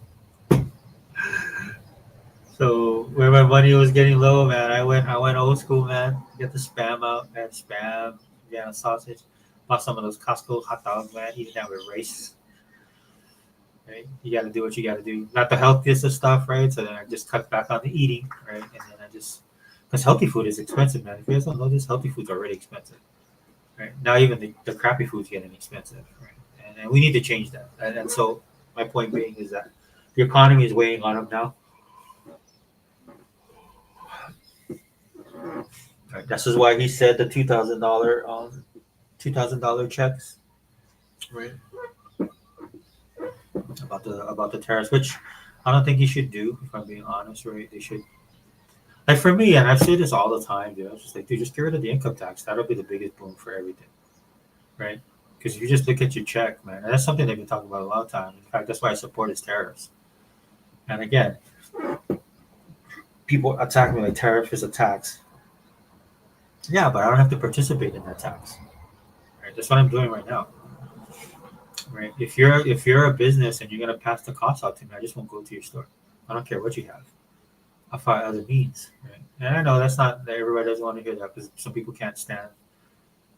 where my money was getting low, man, I went old school, man. Get the spam out, man. Spam, yeah, sausage. Bought some of those Costco hot dogs, man. Eating that with rice. Right? You got to do what you got to do. Not the healthiest of stuff, right? So then I just cut back on the eating, right? And then because healthy food is expensive, man. If you guys don't know this, healthy food's already expensive, right? Now even the crappy food's getting expensive, right? And we need to change that. And so my point being is that the economy is weighing on them now. Right. This is why he said the $2,000 checks, right? About the tariffs, which I don't think he should do. If I'm being honest, right? They should. Like for me, and I say this all the time, dude. I was just like, dude, just get rid of the income tax. That'll be the biggest boom for everything, right? Because if you just look at your check, man, and that's something they've been talking about a long time. In fact, that's why I support his tariffs. And again, people attack me like tariff is a tax. Yeah, but I don't have to participate in that tax. Right? That's what I'm doing right now. Right? If you're a business and you're gonna pass the cost out to me, I just won't go to your store. I don't care what you have. I'll find other means. Right? And I know that's not everybody doesn't want to hear that because some people can't stand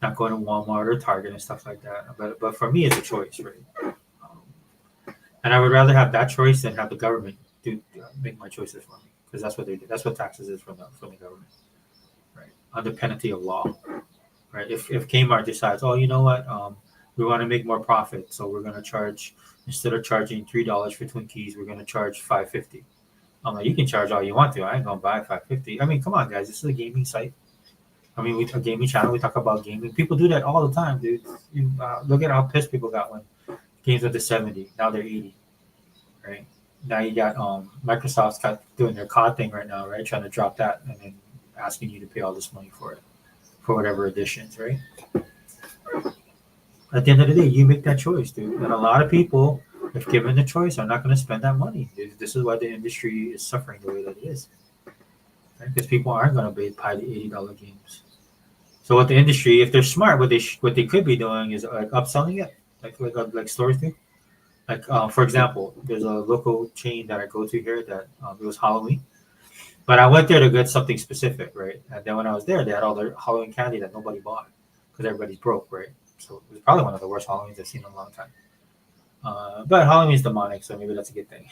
not going to Walmart or Target and stuff like that. But for me, it's a choice, right? And I would rather have that choice than have the government make my choices for me because that's what they do. That's what taxes is from the government. Under penalty of law, right? If Kmart decides, oh, you know what, we want to make more profit, so we're going to charge instead of charging $3 for Twinkies, we're going to charge $5.50. I'm like, you can charge all you want to. I ain't gonna buy $5.50. I mean, come on, guys, this is a gaming site. I mean, a gaming channel. We talk about gaming. People do that all the time, dude. Look at how pissed people got when games went to 70. Now they're 80, right? Now you got Microsoft's doing their COD thing right now, right? Trying to drop that and then asking you to pay all this money for it, for whatever editions, right? At the end of the day, you make that choice, dude. And a lot of people if given the choice, are not going to spend that money. This is why the industry is suffering the way that it is, right? Because people aren't going to buy the $80 games. So what the industry, if they're smart, what they could be doing is like upselling it, like stores do. Like for example, there's a local chain that I go to here that it was Halloween, but I went there to get something specific, right? And then when I was there, they had all their Halloween candy that nobody bought because everybody's broke, right? So it was probably one of the worst Halloweens I've seen in a long time. But Halloween's demonic, so maybe that's a good thing.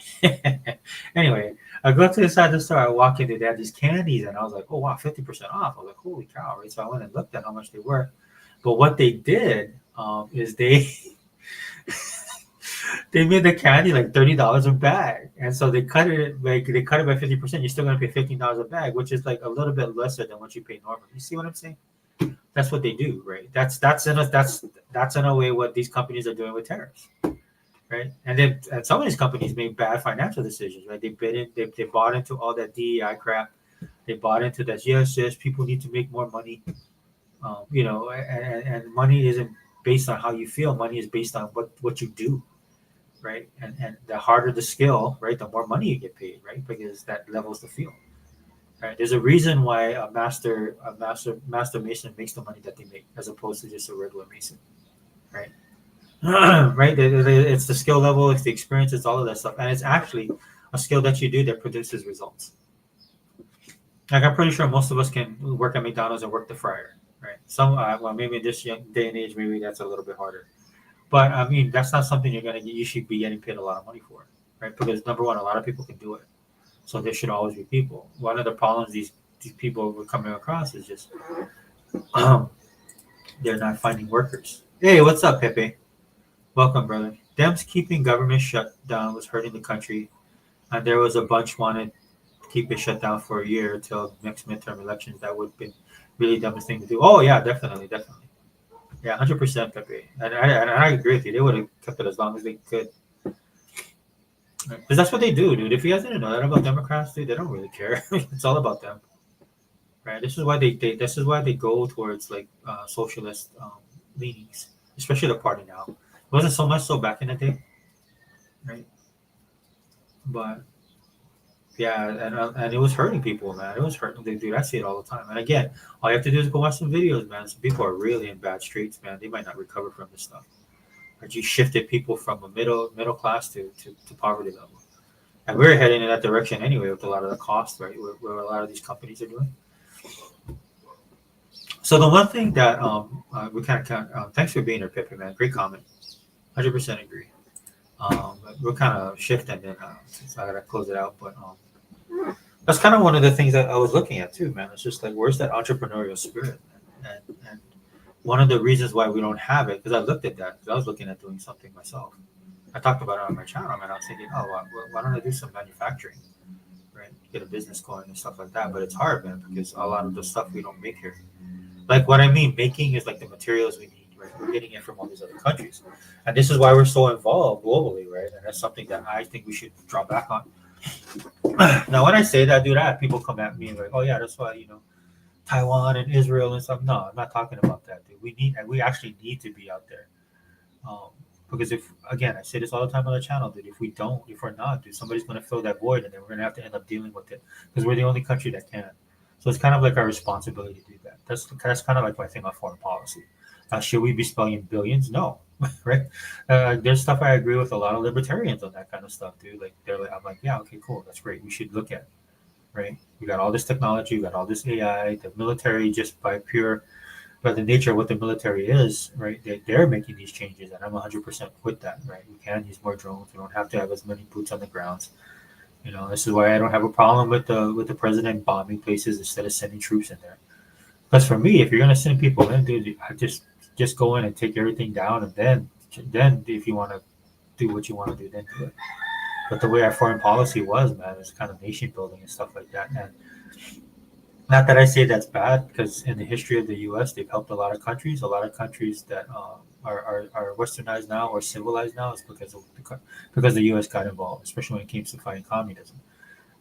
Anyway, I go to inside the store. I walk in, they had these candies, and I was like, "Oh wow, 50% off!" I was like, "Holy cow!" Right? So I went and looked at how much they were. But what they did is they they made the candy like $30 a bag, and so they cut it by 50%. You're still gonna pay $15 a bag, which is like a little bit lesser than what you pay normally. You see what I'm saying? That's what they do, right? That's in a way what these companies are doing with tariffs, right? And some of these companies make bad financial decisions, right? They bought into all that DEI crap. They bought into that. Yes, people need to make more money. And money isn't based on how you feel. Money is based on what you do, right? And the harder the skill, right, the more money you get paid, right? Because that levels the field. Right? There's a reason why a master mason makes the money that they make as opposed to just a regular mason, right? Right? It's the skill level, it's the experience, it's all of that stuff, and it's actually a skill that you do that produces results. Like I'm pretty sure most of us can work at McDonald's and work the fryer, right? Well, maybe in this young day and age, maybe that's a little bit harder. But I mean, that's not something you should be getting paid a lot of money for, right? Because number one, a lot of people can do it, so there should always be people. One of the problems these people we're coming across is just um, they're not finding workers. Hey, what's up, Pepe? Welcome, brother. Dems keeping government shut down was hurting the country, and there was a bunch wanted to keep it shut down for a year until next midterm elections. That would have been really dumbest thing to do. Oh yeah, definitely, definitely. Yeah, 100%, Pepe. And I agree with you. They would have kept it as long as they could. Because that's what they do, dude. If you guys didn't know that about Democrats, dude, they don't really care. It's all about them, right? This is why they go towards like socialist leanings, especially the party now. It wasn't so much so back in the day, right? But yeah, and it was hurting people, man. It was hurting. Dude, I see it all the time. And again, all you have to do is go watch some videos, man. Some people are really in bad streets, man. They might not recover from this stuff. Right? You shifted people from a middle class to poverty level. And we're heading in that direction anyway with a lot of the cost, right? Where a lot of these companies are doing. So the one thing that we kind of thanks for being here, Pepe, man. Great comment. 100% agree. We're kind of shifting, and since I gotta close it out, but that's kind of one of the things that I was looking at too, man. It's just like where's that entrepreneurial spirit, man? And one of the reasons why we don't have it, because I looked at that, because I was looking at doing something myself. I talked about it on my channel, and I was thinking, oh, why don't I do some manufacturing, right? Get a business going and stuff like that. But it's hard, man, because a lot of the stuff we don't make here. Like what I mean, making is like the materials we need, right? We're getting it from all these other countries, and this is why we're so involved globally, right? And that's something that I think we should draw back on. Now, when I say that, dude, I have people come at me like, oh yeah, that's why Taiwan and Israel and stuff. No, I'm not talking about that, dude. We actually need to be out there. Um, because if again, I say this all the time on the channel, dude. If we're not, dude, somebody's gonna fill that void, and then we're gonna have to end up dealing with it because we're the only country that can. So it's kind of like our responsibility to do that. That's kind of like my thing on foreign policy. Should we be spending billions? No, right? There's stuff I agree with a lot of libertarians on that kind of stuff, dude. Like I'm like, yeah, okay, cool, that's great. We should look at it, right? We got all this technology, we got all this AI, the military just by the nature of what the military is, right? They're making these changes, and I'm 100% with that, right? We can use more drones. We don't have to have as many boots on the grounds. This is why I don't have a problem with the president bombing places instead of sending troops in there. Because for me, if you're gonna send people in, dude, I just go in and take everything down, and then if you want to do what you want to do, then do it. But the way our foreign policy was, man, it's kind of nation building and stuff like that. And not that I say that's bad, because in the history of the U.S., they've helped a lot of countries. A lot of countries that are westernized now or civilized now is because the U.S. got involved, especially when it came to fighting communism,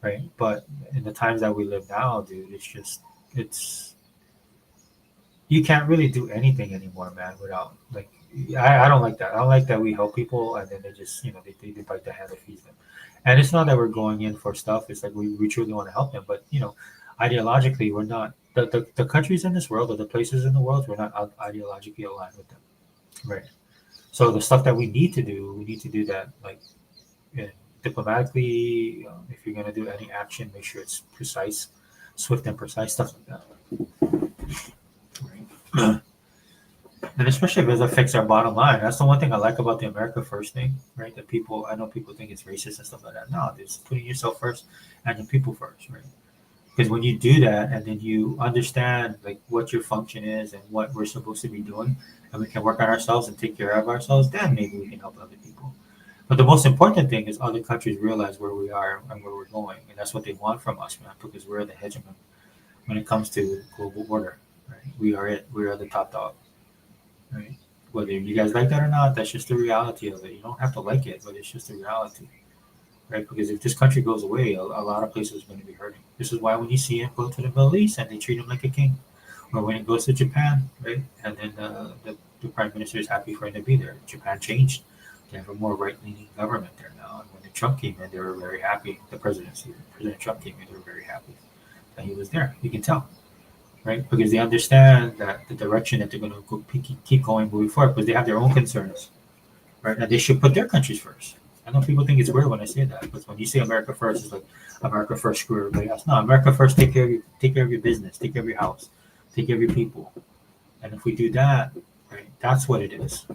right? But in the times that we live now, dude, it's you can't really do anything anymore, man, without like I don't like that. I don't like that we help people and then they just, they bite the hand that feeds them. And it's not that we're going in for stuff. It's like we truly want to help them. But, ideologically, we're not, the countries in this world or the places in the world, we're not ideologically aligned with them. Right. So the stuff that we need to do that, like, yeah, diplomatically. If you're going to do any action, make sure it's precise, swift and precise, stuff like that. Right. And especially if it affects our bottom line. That's the one thing I like about the America First thing, right? That people, I know people think it's racist and stuff like that. No, it's putting yourself first and the people first, right? Because when you do that and then you understand like what your function is and what we're supposed to be doing, and we can work on ourselves and take care of ourselves, then maybe we can help other people. But the most important thing is other countries realize where we are and where we're going, and that's what they want from us, man. Because we're the hegemon when it comes to global order. Right? We are it. We are the top dog. Right? Whether you guys like that or not, that's just the reality of it. You don't have to like it, but it's just the reality, right? Because if this country goes away, a lot of places are going to be hurting. This is why when you see him go to the Middle East and they treat him like a king, or when he goes to Japan, right, and then the prime minister is happy for him to be there. Japan changed; they have a more right-leaning government there now. And when the Trump came in, they were very happy. The presidency, President Trump came in, they were very happy that he was there. You can tell, right? Because they understand that the direction that they're going to go, keep going moving forward, because they have their own concerns, right? And they should put their countries first. I know people think it's weird when I say that, but when you say America first, it's like America first, screw everybody else. No, America first, take care of your business, take care of your house, take care of your people. And if we do that, right, that's what it is.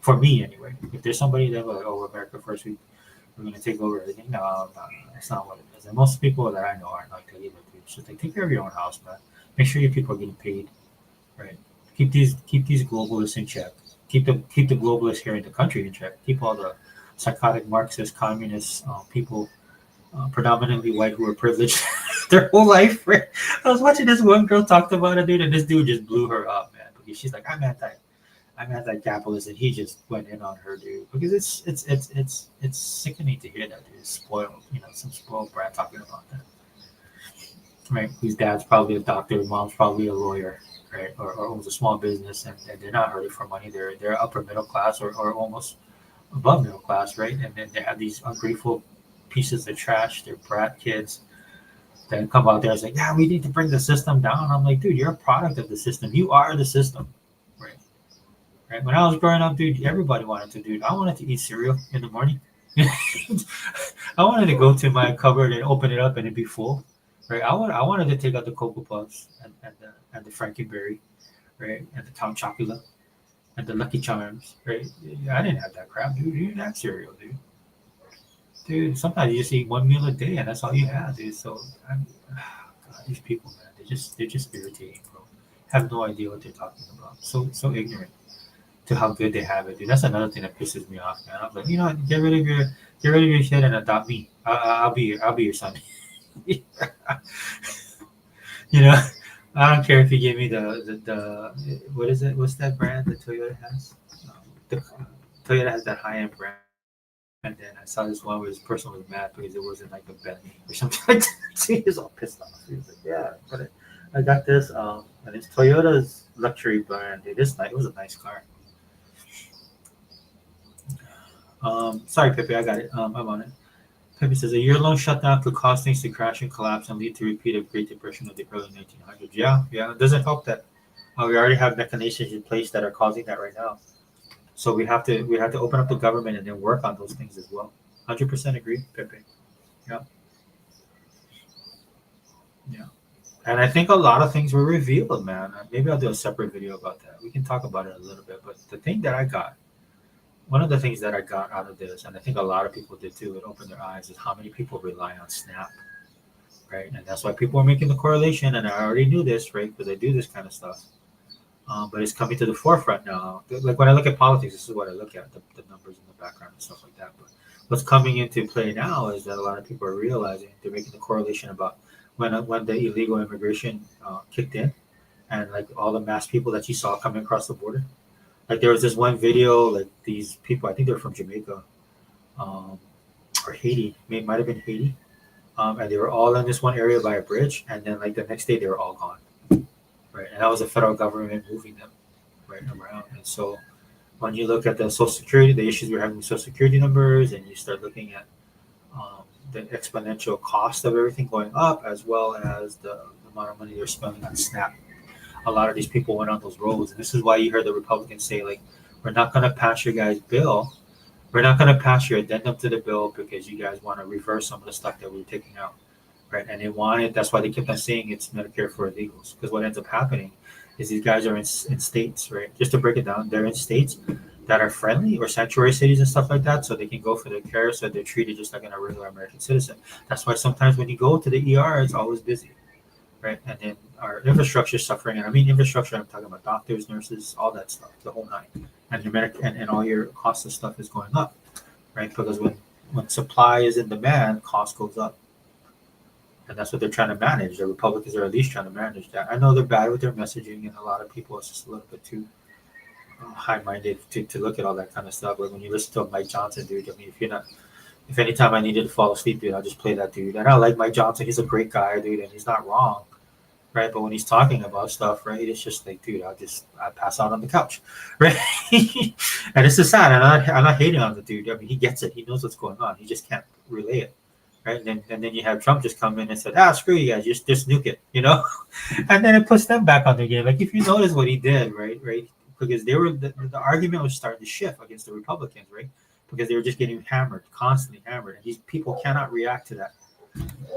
For me, anyway. If there's somebody that like, oh, America first, we're going to take over everything. No, that's not what it is. And most people that I know aren't like that either. It's just like take care of your own house, man. Make sure your people are getting paid, right? Keep these globalists in check. Keep the globalists here in the country in check. Keep all the psychotic Marxist, communist people, predominantly white, who are privileged their whole life. Right? I was watching this one girl talked about it, dude, and this dude just blew her up, man, because she's like, I'm anti-capitalist, and he just went in on her, dude, because it's sickening to hear that, dude. It's spoiled, some spoiled brat talking about that, right? Whose dad's probably a doctor, mom's probably a lawyer, right, or owns a small business, and they're not hurting for money. They're upper middle class or almost above middle class, right? And then they have these ungrateful pieces of trash, they're brat kids that come out there and say, yeah, we need to bring the system down. I'm like, dude, you're a product of the system. You are the system, right? Right. When I was growing up, dude, everybody wanted to, dude. I wanted to eat cereal in the morning. I wanted to go to my cupboard and open it up and it'd be full, right? I wanted to take out the Cocoa Puffs and the Frankenberry, right, and the Count Chocula and the Lucky Charms, right? I didn't have that crap, dude. You didn't have cereal, dude. Dude, sometimes you just eat one meal a day and that's all you have, dude. So, God, these people, man, they're just irritating, bro. Have no idea what they're talking about. So ignorant to how good they have it, dude. That's another thing that pisses me off, man. I'm like, get rid of your shit and adopt me. I'll be your son. you know, I don't care if you give me the what is it? What's that brand that Toyota has? The, Toyota has that high end brand. And then I saw this one where this person was mad because it wasn't like a Bentley or something like that. So he was all pissed off. He was like, "Yeah, but I got this, and it's Toyota's luxury brand. It was a nice car." Sorry, Pepe, I got it. I'm on it. Pepe says a year-long shutdown could cause things to crash and collapse and lead to a repeat of Great Depression of the early 1900s. Yeah, it doesn't help that we already have mechanisms in place that are causing that right now. So we have to open up the government and then work on those things as well. 100% agree, Pepe. Yeah, yeah. And I think a lot of things were revealed, man. Maybe I'll do a separate video about that. We can talk about it a little bit. But one of the things that I got out of this, and I think a lot of people did too, it opened their eyes, is how many people rely on Snap, right? And that's why people are making the correlation. And I already knew this, right? Because I do this kind of stuff. But it's coming to the forefront now. Like when I look at politics, this is what I look at, the numbers in the background and stuff like that. But what's coming into play now is that a lot of people are realizing, they're making the correlation about when the illegal immigration kicked in, and like all the mass people that you saw coming across the border. Like there was this one video, like these people, I think they're from Jamaica, or Haiti, might have been Haiti, and they were all in this one area by a bridge, and then like the next day they were all gone, right? And that was the federal government moving them right around, and so when you look at the Social Security, the issues we're having with Social Security numbers, and you start looking at the exponential cost of everything going up, as well as the amount of money they're spending on SNAP. A lot of these people went on those roads, and this is why you heard the Republicans say, like, we're not going to pass your guys' bill. We're not going to pass your addendum to the bill because you guys want to reverse some of the stuff that we were taking out, right? And they wanted, that's why they kept on saying it's Medicare for illegals, because what ends up happening is these guys are in states, right? Just to break it down, they're in states that are friendly or sanctuary cities and stuff like that, so they can go for their care, so they're treated just like a regular American citizen. That's why sometimes when you go to the ER, it's always busy, right? And then our infrastructure is suffering, and I mean infrastructure, I'm talking about doctors, nurses, all that stuff, the whole nine, and your and all your cost of stuff is going up, right? Because when supply is in demand, cost goes up, and that's what they're trying to manage. The Republicans are at least trying to manage that. I know they're bad with their messaging, and a lot of people it's just a little bit too high-minded to look at all that kind of stuff. Like when you listen to Mike Johnson, dude. I mean, if anytime I needed to fall asleep, dude, I'll just play that dude. And I like Mike Johnson. He's a great guy, dude, and he's not wrong, right? But when he's talking about stuff, right, it's just like, dude, I pass out on the couch, right? And it's just sad. I'm not hating on the dude. I mean, he gets it. He knows what's going on. He just can't relay it. Right. And then you have Trump just come in and said, screw you guys, just nuke it, and then it puts them back on their game. Like if you notice what he did, right, because they were the argument was starting to shift against the Republicans, right, because they were just getting hammered, constantly hammered, and these people cannot react to that.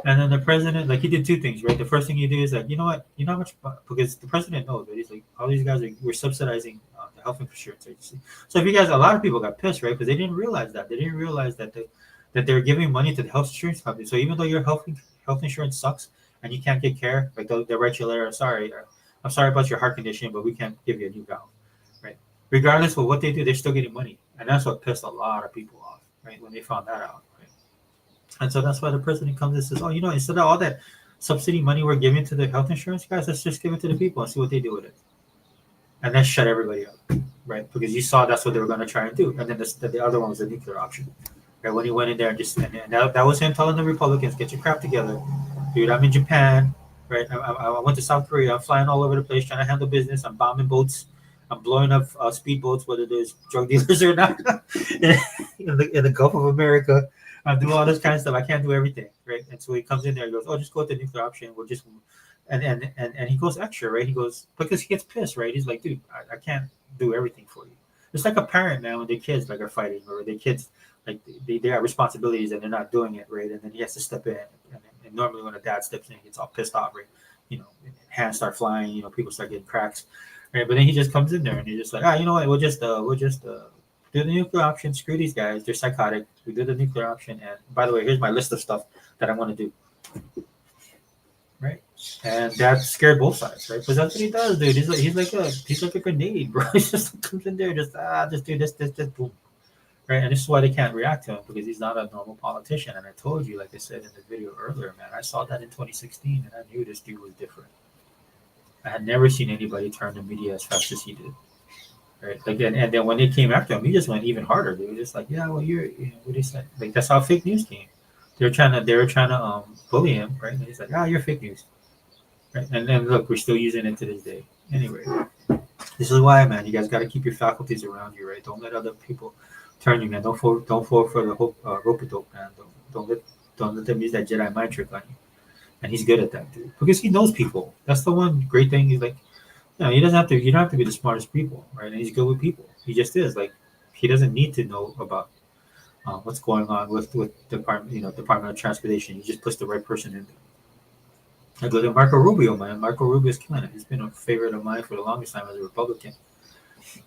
And then the president, like he did two things, right? The first thing you do is like, you know what, how much, because the president knows, right? He's like, all these guys we're subsidizing the health insurance agency. So if you guys, a lot of people got pissed, right, because they didn't realize that that they're giving money to the health insurance company. So even though your health insurance sucks and you can't get care, like they'll write you a letter, I'm sorry about your heart condition, but we can't give you a new valve, right? Regardless of what they do, they're still getting money. And that's what pissed a lot of people off, right, when they found that out, right? And so that's why the president comes and says, instead of all that subsidy money we're giving to the health insurance guys, let's just give it to the people and see what they do with it. And then shut everybody up, right? Because you saw that's what they were going to try and do. And then the other one was the nuclear option. Right, when he went in there and that was him telling the Republicans, get your crap together. Dude, I'm in Japan, right? I went to South Korea. I'm flying all over the place trying to handle business. I'm bombing boats. I'm blowing up speedboats, whether there's drug dealers or not, in the Gulf of America. I'm doing all this kind of stuff. I can't do everything, right? And so he comes in there and goes, just go with the nuclear option. We'll just, and he goes extra, right? He goes, because he gets pissed, right? He's like, dude, I can't do everything for you. It's like a parent, man, when their kids like are fighting or their kids, like they have responsibilities and they're not doing it, right? And then he has to step in. And normally when a dad steps in, he gets all pissed off, right? Hands start flying, people start getting cracks, right? But then he just comes in there and he's just like, you know what? We'll just do the nuclear option. Screw these guys. They're psychotic. We do the nuclear option. And by the way, here's my list of stuff that I want to do. Right, and that scared both sides, right? Because that's what he does, dude. He's like a grenade, bro. He just comes in there, just do this, boom, right? And this is why they can't react to him because he's not a normal politician. And I told you, like I said in the video earlier, man, I saw that in 2016, and I knew this dude was different. I had never seen anybody turn the media as fast as he did, right? Like, and then when they came after him, he just went even harder. They were just like, yeah, well, what he said, like that's how fake news came. They were trying to bully him, right? And he's like, you're fake news, right? And then look, we're still using it to this day. Anyway, this is why, man, you guys got to keep your faculties around you, right? Don't let other people turn you, man. Don't fall for the rope-a-dope, man. Don't let them use that Jedi mind trick on you. And he's good at that, dude, because he knows people. That's the one great thing. He's like, he doesn't have to. You don't have to be the smartest people, right? And he's good with people. He just is. Like, he doesn't need to know about what's going on with Department of Transportation. He just puts the right person in there. I look at Marco Rubio, man. Marco Rubio's killing it. He's been a favorite of mine for the longest time as a Republican.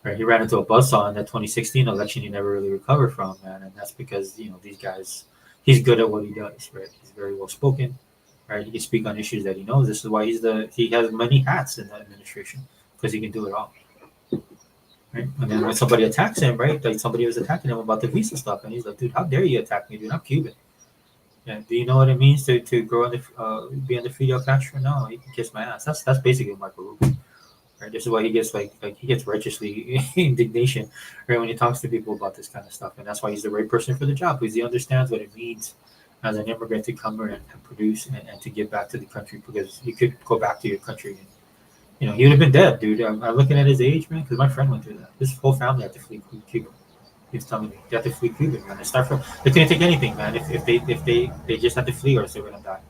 Right, he ran into a buzzsaw in that 2016 election he never really recovered from, man. And that's because, these guys, he's good at what he does, right? He's very well spoken, right? He can speak on issues that he knows. This is why he has many hats in the administration, because he can do it all. Right? And then when somebody attacks him, right? Like somebody was attacking him about the visa stuff, and he's like, dude, how dare you attack me, dude? I'm Cuban. Yeah, do you know what it means to grow in be on the Fidel Castro? No, he can kiss my ass. That's basically Marco Rubio. Right? This is why he gets he gets righteously indignation, right, when he talks to people about this kind of stuff, and that's why he's the right person for the job, because he understands what it means as an immigrant to come here and produce and to give back to the country, because you could go back to your country he would have been dead, dude. I'm looking at his age, man, because my friend went through that. His whole family had to flee Cuba. He was telling me they had to flee Cuba, man. They couldn't take anything, man. If they just had to flee, or else they were gonna die.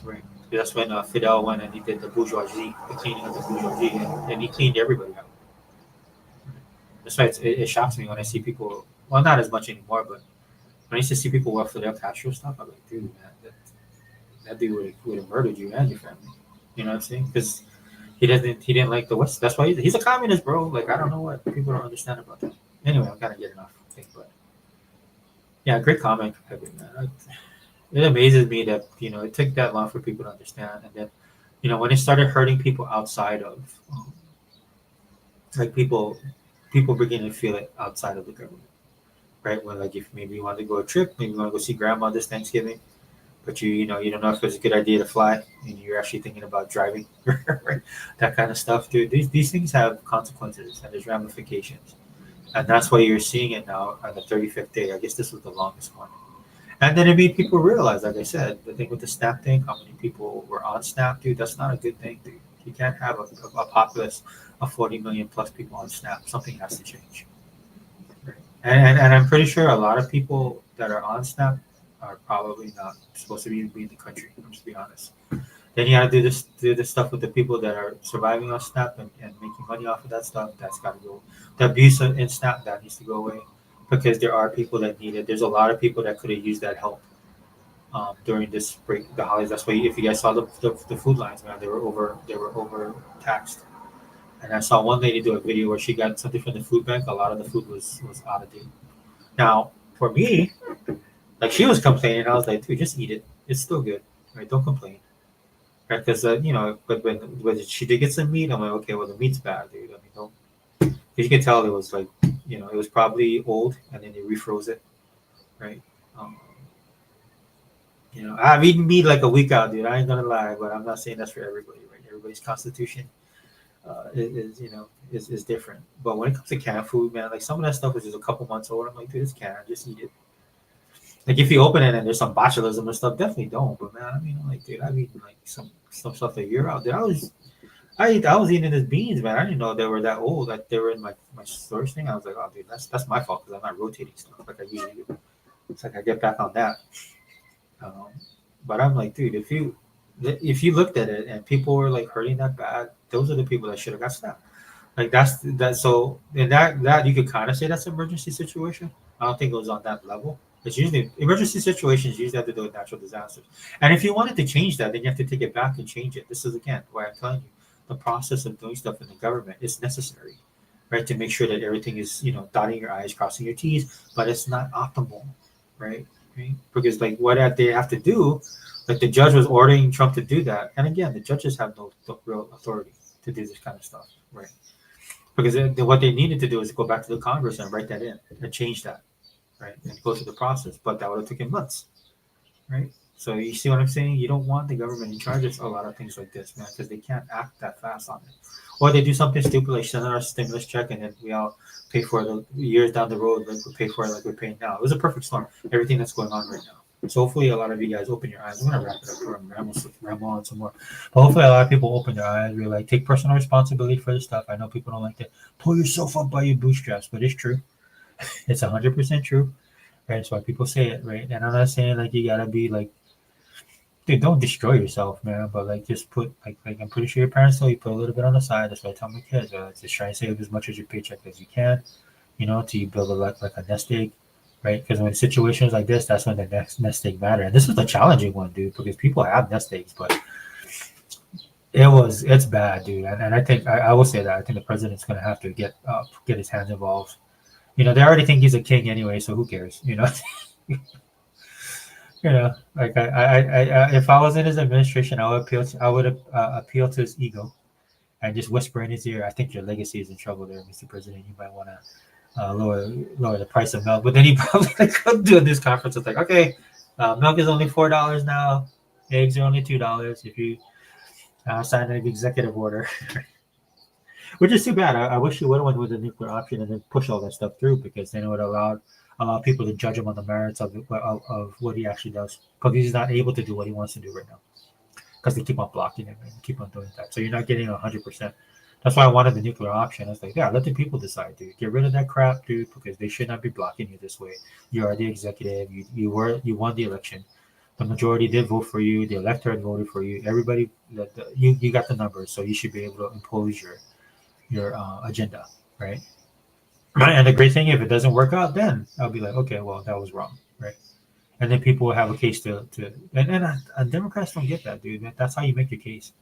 Right. That's when Fidel went and he did the bourgeoisie, the cleaning of the bourgeoisie, and he cleaned everybody out. That's why it shocks me when I see people. Well, not as much anymore, but when I used to see people wear Fidel Castro stuff, I'm like, dude, man, that dude would have murdered you and your family. You know what I'm saying? Because he didn't like the West. That's why he's a communist, bro. Like, I don't know what people don't understand about that. Anyway, I'm kind of getting off thing, but yeah, great comment, Kevin, man. It amazes me that it took that long for people to understand, and then when it started hurting people outside of like people beginning to feel it outside of the government, right? When, like, if maybe you want to go a trip, maybe you want to go see grandma this Thanksgiving, but you don't know if it's a good idea to fly, and you're actually thinking about driving, right? That kind of stuff, dude. These things have consequences and there's ramifications, and that's why you're seeing it now on the 35th day. I guess this was the longest one. And then it made people realize, like I said, the thing with the SNAP thing, how many people were on SNAP, dude. That's not a good thing, dude. You can't have a populace of 40 million plus people on SNAP. Something has to change. Right? And I'm pretty sure a lot of people that are on SNAP are probably not supposed to be in the country. I'm just be honest. Then you got to do this stuff with the people that are surviving on SNAP and making money off of that stuff. That's got to go. The abuse in SNAP, that needs to go away, because there are people that need it. There's a lot of people that could have used that help during this break, the holidays. That's why if you guys saw the food lines, man, they were overtaxed. And I saw one lady do a video where she got something from the food bank. A lot of the food was out of date. Now, for me, like, she was complaining. I was like, dude, just eat it. It's still good, right? Don't complain, right? Because but when she did get some meat, I'm like, okay, well, the meat's bad, dude. I mean, don't. You can tell it was like, it was probably old, and then they refroze it, right? Um, I've eaten meat like a week out, dude. I ain't gonna lie, but I'm not saying that's for everybody, right? Everybody's constitution is different. But when it comes to canned food, man, like, some of that stuff is just a couple months old. I'm like, dude, it's canned. Just eat it. Like, if you open it and there's some botulism and stuff, definitely don't. But, man, I mean, like, dude, I've eaten like some stuff a year out there. I was eating his beans, man. I didn't know they were that old. Like, they were in my storage thing. I was like, oh, dude, that's my fault, because I'm not rotating stuff like I usually do. It's like I get back on that. But I'm like, dude, if you looked at it and people were like hurting that bad, those are the people that should have got snapped. Like, that's that. So in that you could kind of say that's an emergency situation. I don't think it was on that level. It's usually emergency situations usually have to do with natural disasters. And if you wanted to change that, then you have to take it back and change it. This is, again, why I'm telling you, the process of doing stuff in the government is necessary, right? To make sure that everything is, dotting your I's, crossing your T's, but it's not optimal, right? Because, like, what they have to do, like, the judge was ordering Trump to do that. And again, the judges have no real authority to do this kind of stuff, right? Because what they needed to do is go back to the Congress and write that in and change that, right? And go through the process. But that would have taken months, right? So you see what I'm saying? You don't want the government in charge of a lot of things like this, man, because they can't act that fast on it. Or they do something stupid like send out a stimulus check, and then we all pay for it years down the road, like we pay for it like we're paying now. It was a perfect storm, everything that's going on right now. So hopefully a lot of you guys open your eyes. I'm going to wrap it up for ramble on some more. But hopefully a lot of people open their eyes, really, like, take personal responsibility for this stuff. I know people don't like to pull yourself up by your bootstraps, but it's true. It's 100% true. Right? That's why people say it, right? And I'm not saying, like, you got to be like, dude, don't destroy yourself, man. But, like, just put, like I'm pretty sure your parents tell you, put a little bit on the side. That's what I tell my kids. Just try and save as much as your paycheck as you can, till you build like a nest egg, right? Because when situations like this, that's when the next nest egg matter. And this is the challenging one, dude, because people have nest eggs, but it's bad, dude. And I think I will say that I think the president's gonna have to get his hands involved. They already think he's a king anyway, so who cares, like, I if I was in his administration, I would appeal to his ego and just whisper in his ear, I think your legacy is in trouble there, Mr. President. You might want to lower the price of milk. But then he probably could do this conference. It's like, okay, milk is only $4 now. Eggs are only $2 if you sign an executive order. Which is too bad. I wish he would have went with the nuclear option and then push all that stuff through, because then it would allow people to judge him on the merits of what he actually does, because he's not able to do what he wants to do right now. because they keep on blocking it and keep on doing that. So you're not getting 100%. That's why I wanted the nuclear option. I was like, yeah, let the people decide, dude. Get rid of that crap, dude, because they should not be blocking you this way. You are the executive. You won the election. The majority did vote for you. The electorate voted for you. Everybody, you got the numbers, so you should be able to impose your agenda, right? And the great thing, if it doesn't work out, then I'll be like, okay, well, that was wrong, right? And then people will have a case and Democrats don't get that, dude. That's how you make your case,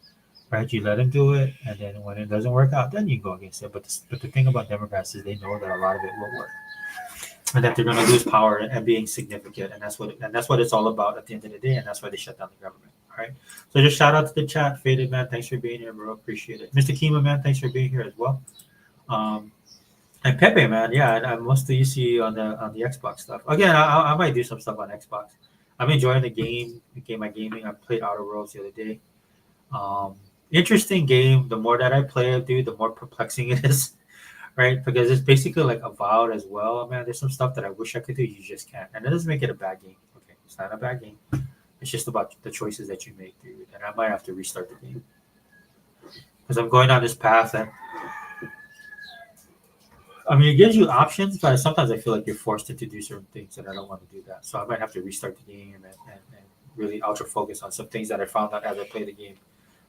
right? You let them do it, and then when it doesn't work out, then you go against it. But the thing about Democrats is they know that a lot of it will work, and that they're going to lose power and being significant, and that's what it's all about at the end of the day, and that's why they shut down the government. All right. So just shout out to the chat, Faded man. Thanks for being here, bro. Appreciate it, Mr. Kima man. Thanks for being here as well. And Pepe, man, yeah, and I'm mostly you see on the Xbox stuff. Again, I might do some stuff on Xbox. I'm enjoying the game my gaming. I played Outer Worlds the other day. Interesting game. The more that I play it, dude, the more perplexing it is, right? Because it's basically like Avowed as well, man. There's some stuff that I wish I could do, you just can't, and it doesn't make it a bad game. Okay, it's not a bad game. It's just about the choices that you make, dude. And I might have to restart the game because I'm going down this path that. I mean, it gives you options, but sometimes I feel like you're forced to do certain things, and I don't want to do that. So I might have to restart the game and really ultra focus on some things that I found out as I play the game.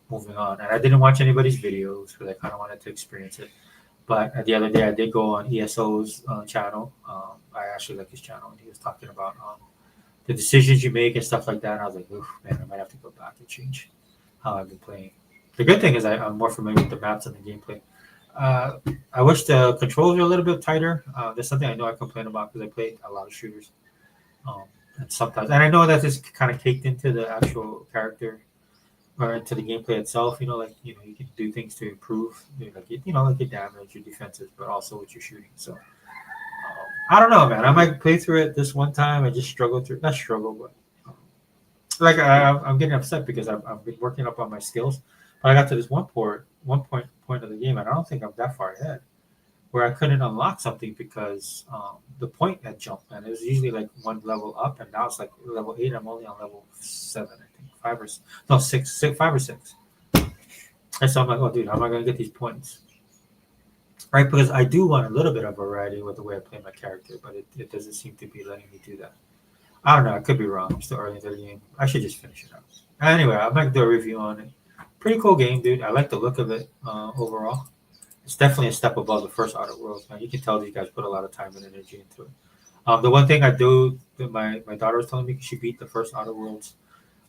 Moving on, and I didn't watch anybody's videos because I kind of wanted to experience it. But the other day, I did go on ESO's channel. I actually like his channel, and he was talking about the decisions you make and stuff like that. And I was like, oof, man, I might have to go back and change how I've been playing. The good thing is I'm more familiar with the maps and the gameplay. I wish the controls were a little bit tighter. There's something I know I complain about because I played a lot of shooters. And sometimes, and I know that this kind of caked into the actual character or into the gameplay itself. Like you can do things to improve, like your damage, your defenses, but also with your shooting. So I don't know, man. I might play through it this one time. I just struggled through, not struggle, but like I'm getting upset because I've been working up on my skills. But I got to this one point of the game, and I don't think I'm that far ahead, where I couldn't unlock something because the point had jumped, and it was usually like one level up, and now it's like level 8. I'm only on level 7, I think, 5 or no 6, 5 or 6. And so I'm like, oh, dude, how am I going to get these points? Right, because I do want a little bit of variety with the way I play my character, but it doesn't seem to be letting me do that. I don't know. I could be wrong. I'm still early in the game. I should just finish it out. Anyway, I might do a review on it. Pretty cool game, dude. I like the look of it overall. It's definitely a step above the first Outer Worlds, man. You can tell these guys put a lot of time and energy into it. The one thing I do, that my daughter was telling me she beat the first Outer Worlds,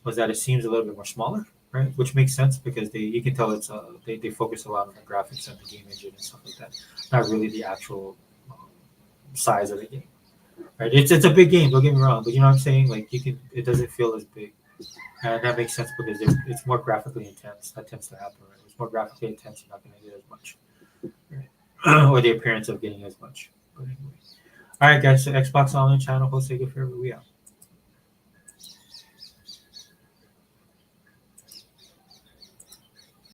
was that it seems a little bit more smaller, right? Which makes sense because you can tell it's they focus a lot on the graphics and the game engine and stuff like that. Not really the actual size of the game, right? It's a big game. Don't get me wrong, but you know what I'm saying? Like it doesn't feel as big. And that makes sense because it's more graphically intense. That tends to happen, right? It's more graphically intense. You're not going to get as much, right? Or the appearance of getting as much. But anyway. All right, guys. So Xbox Online channel, Jose Gaffer, we out.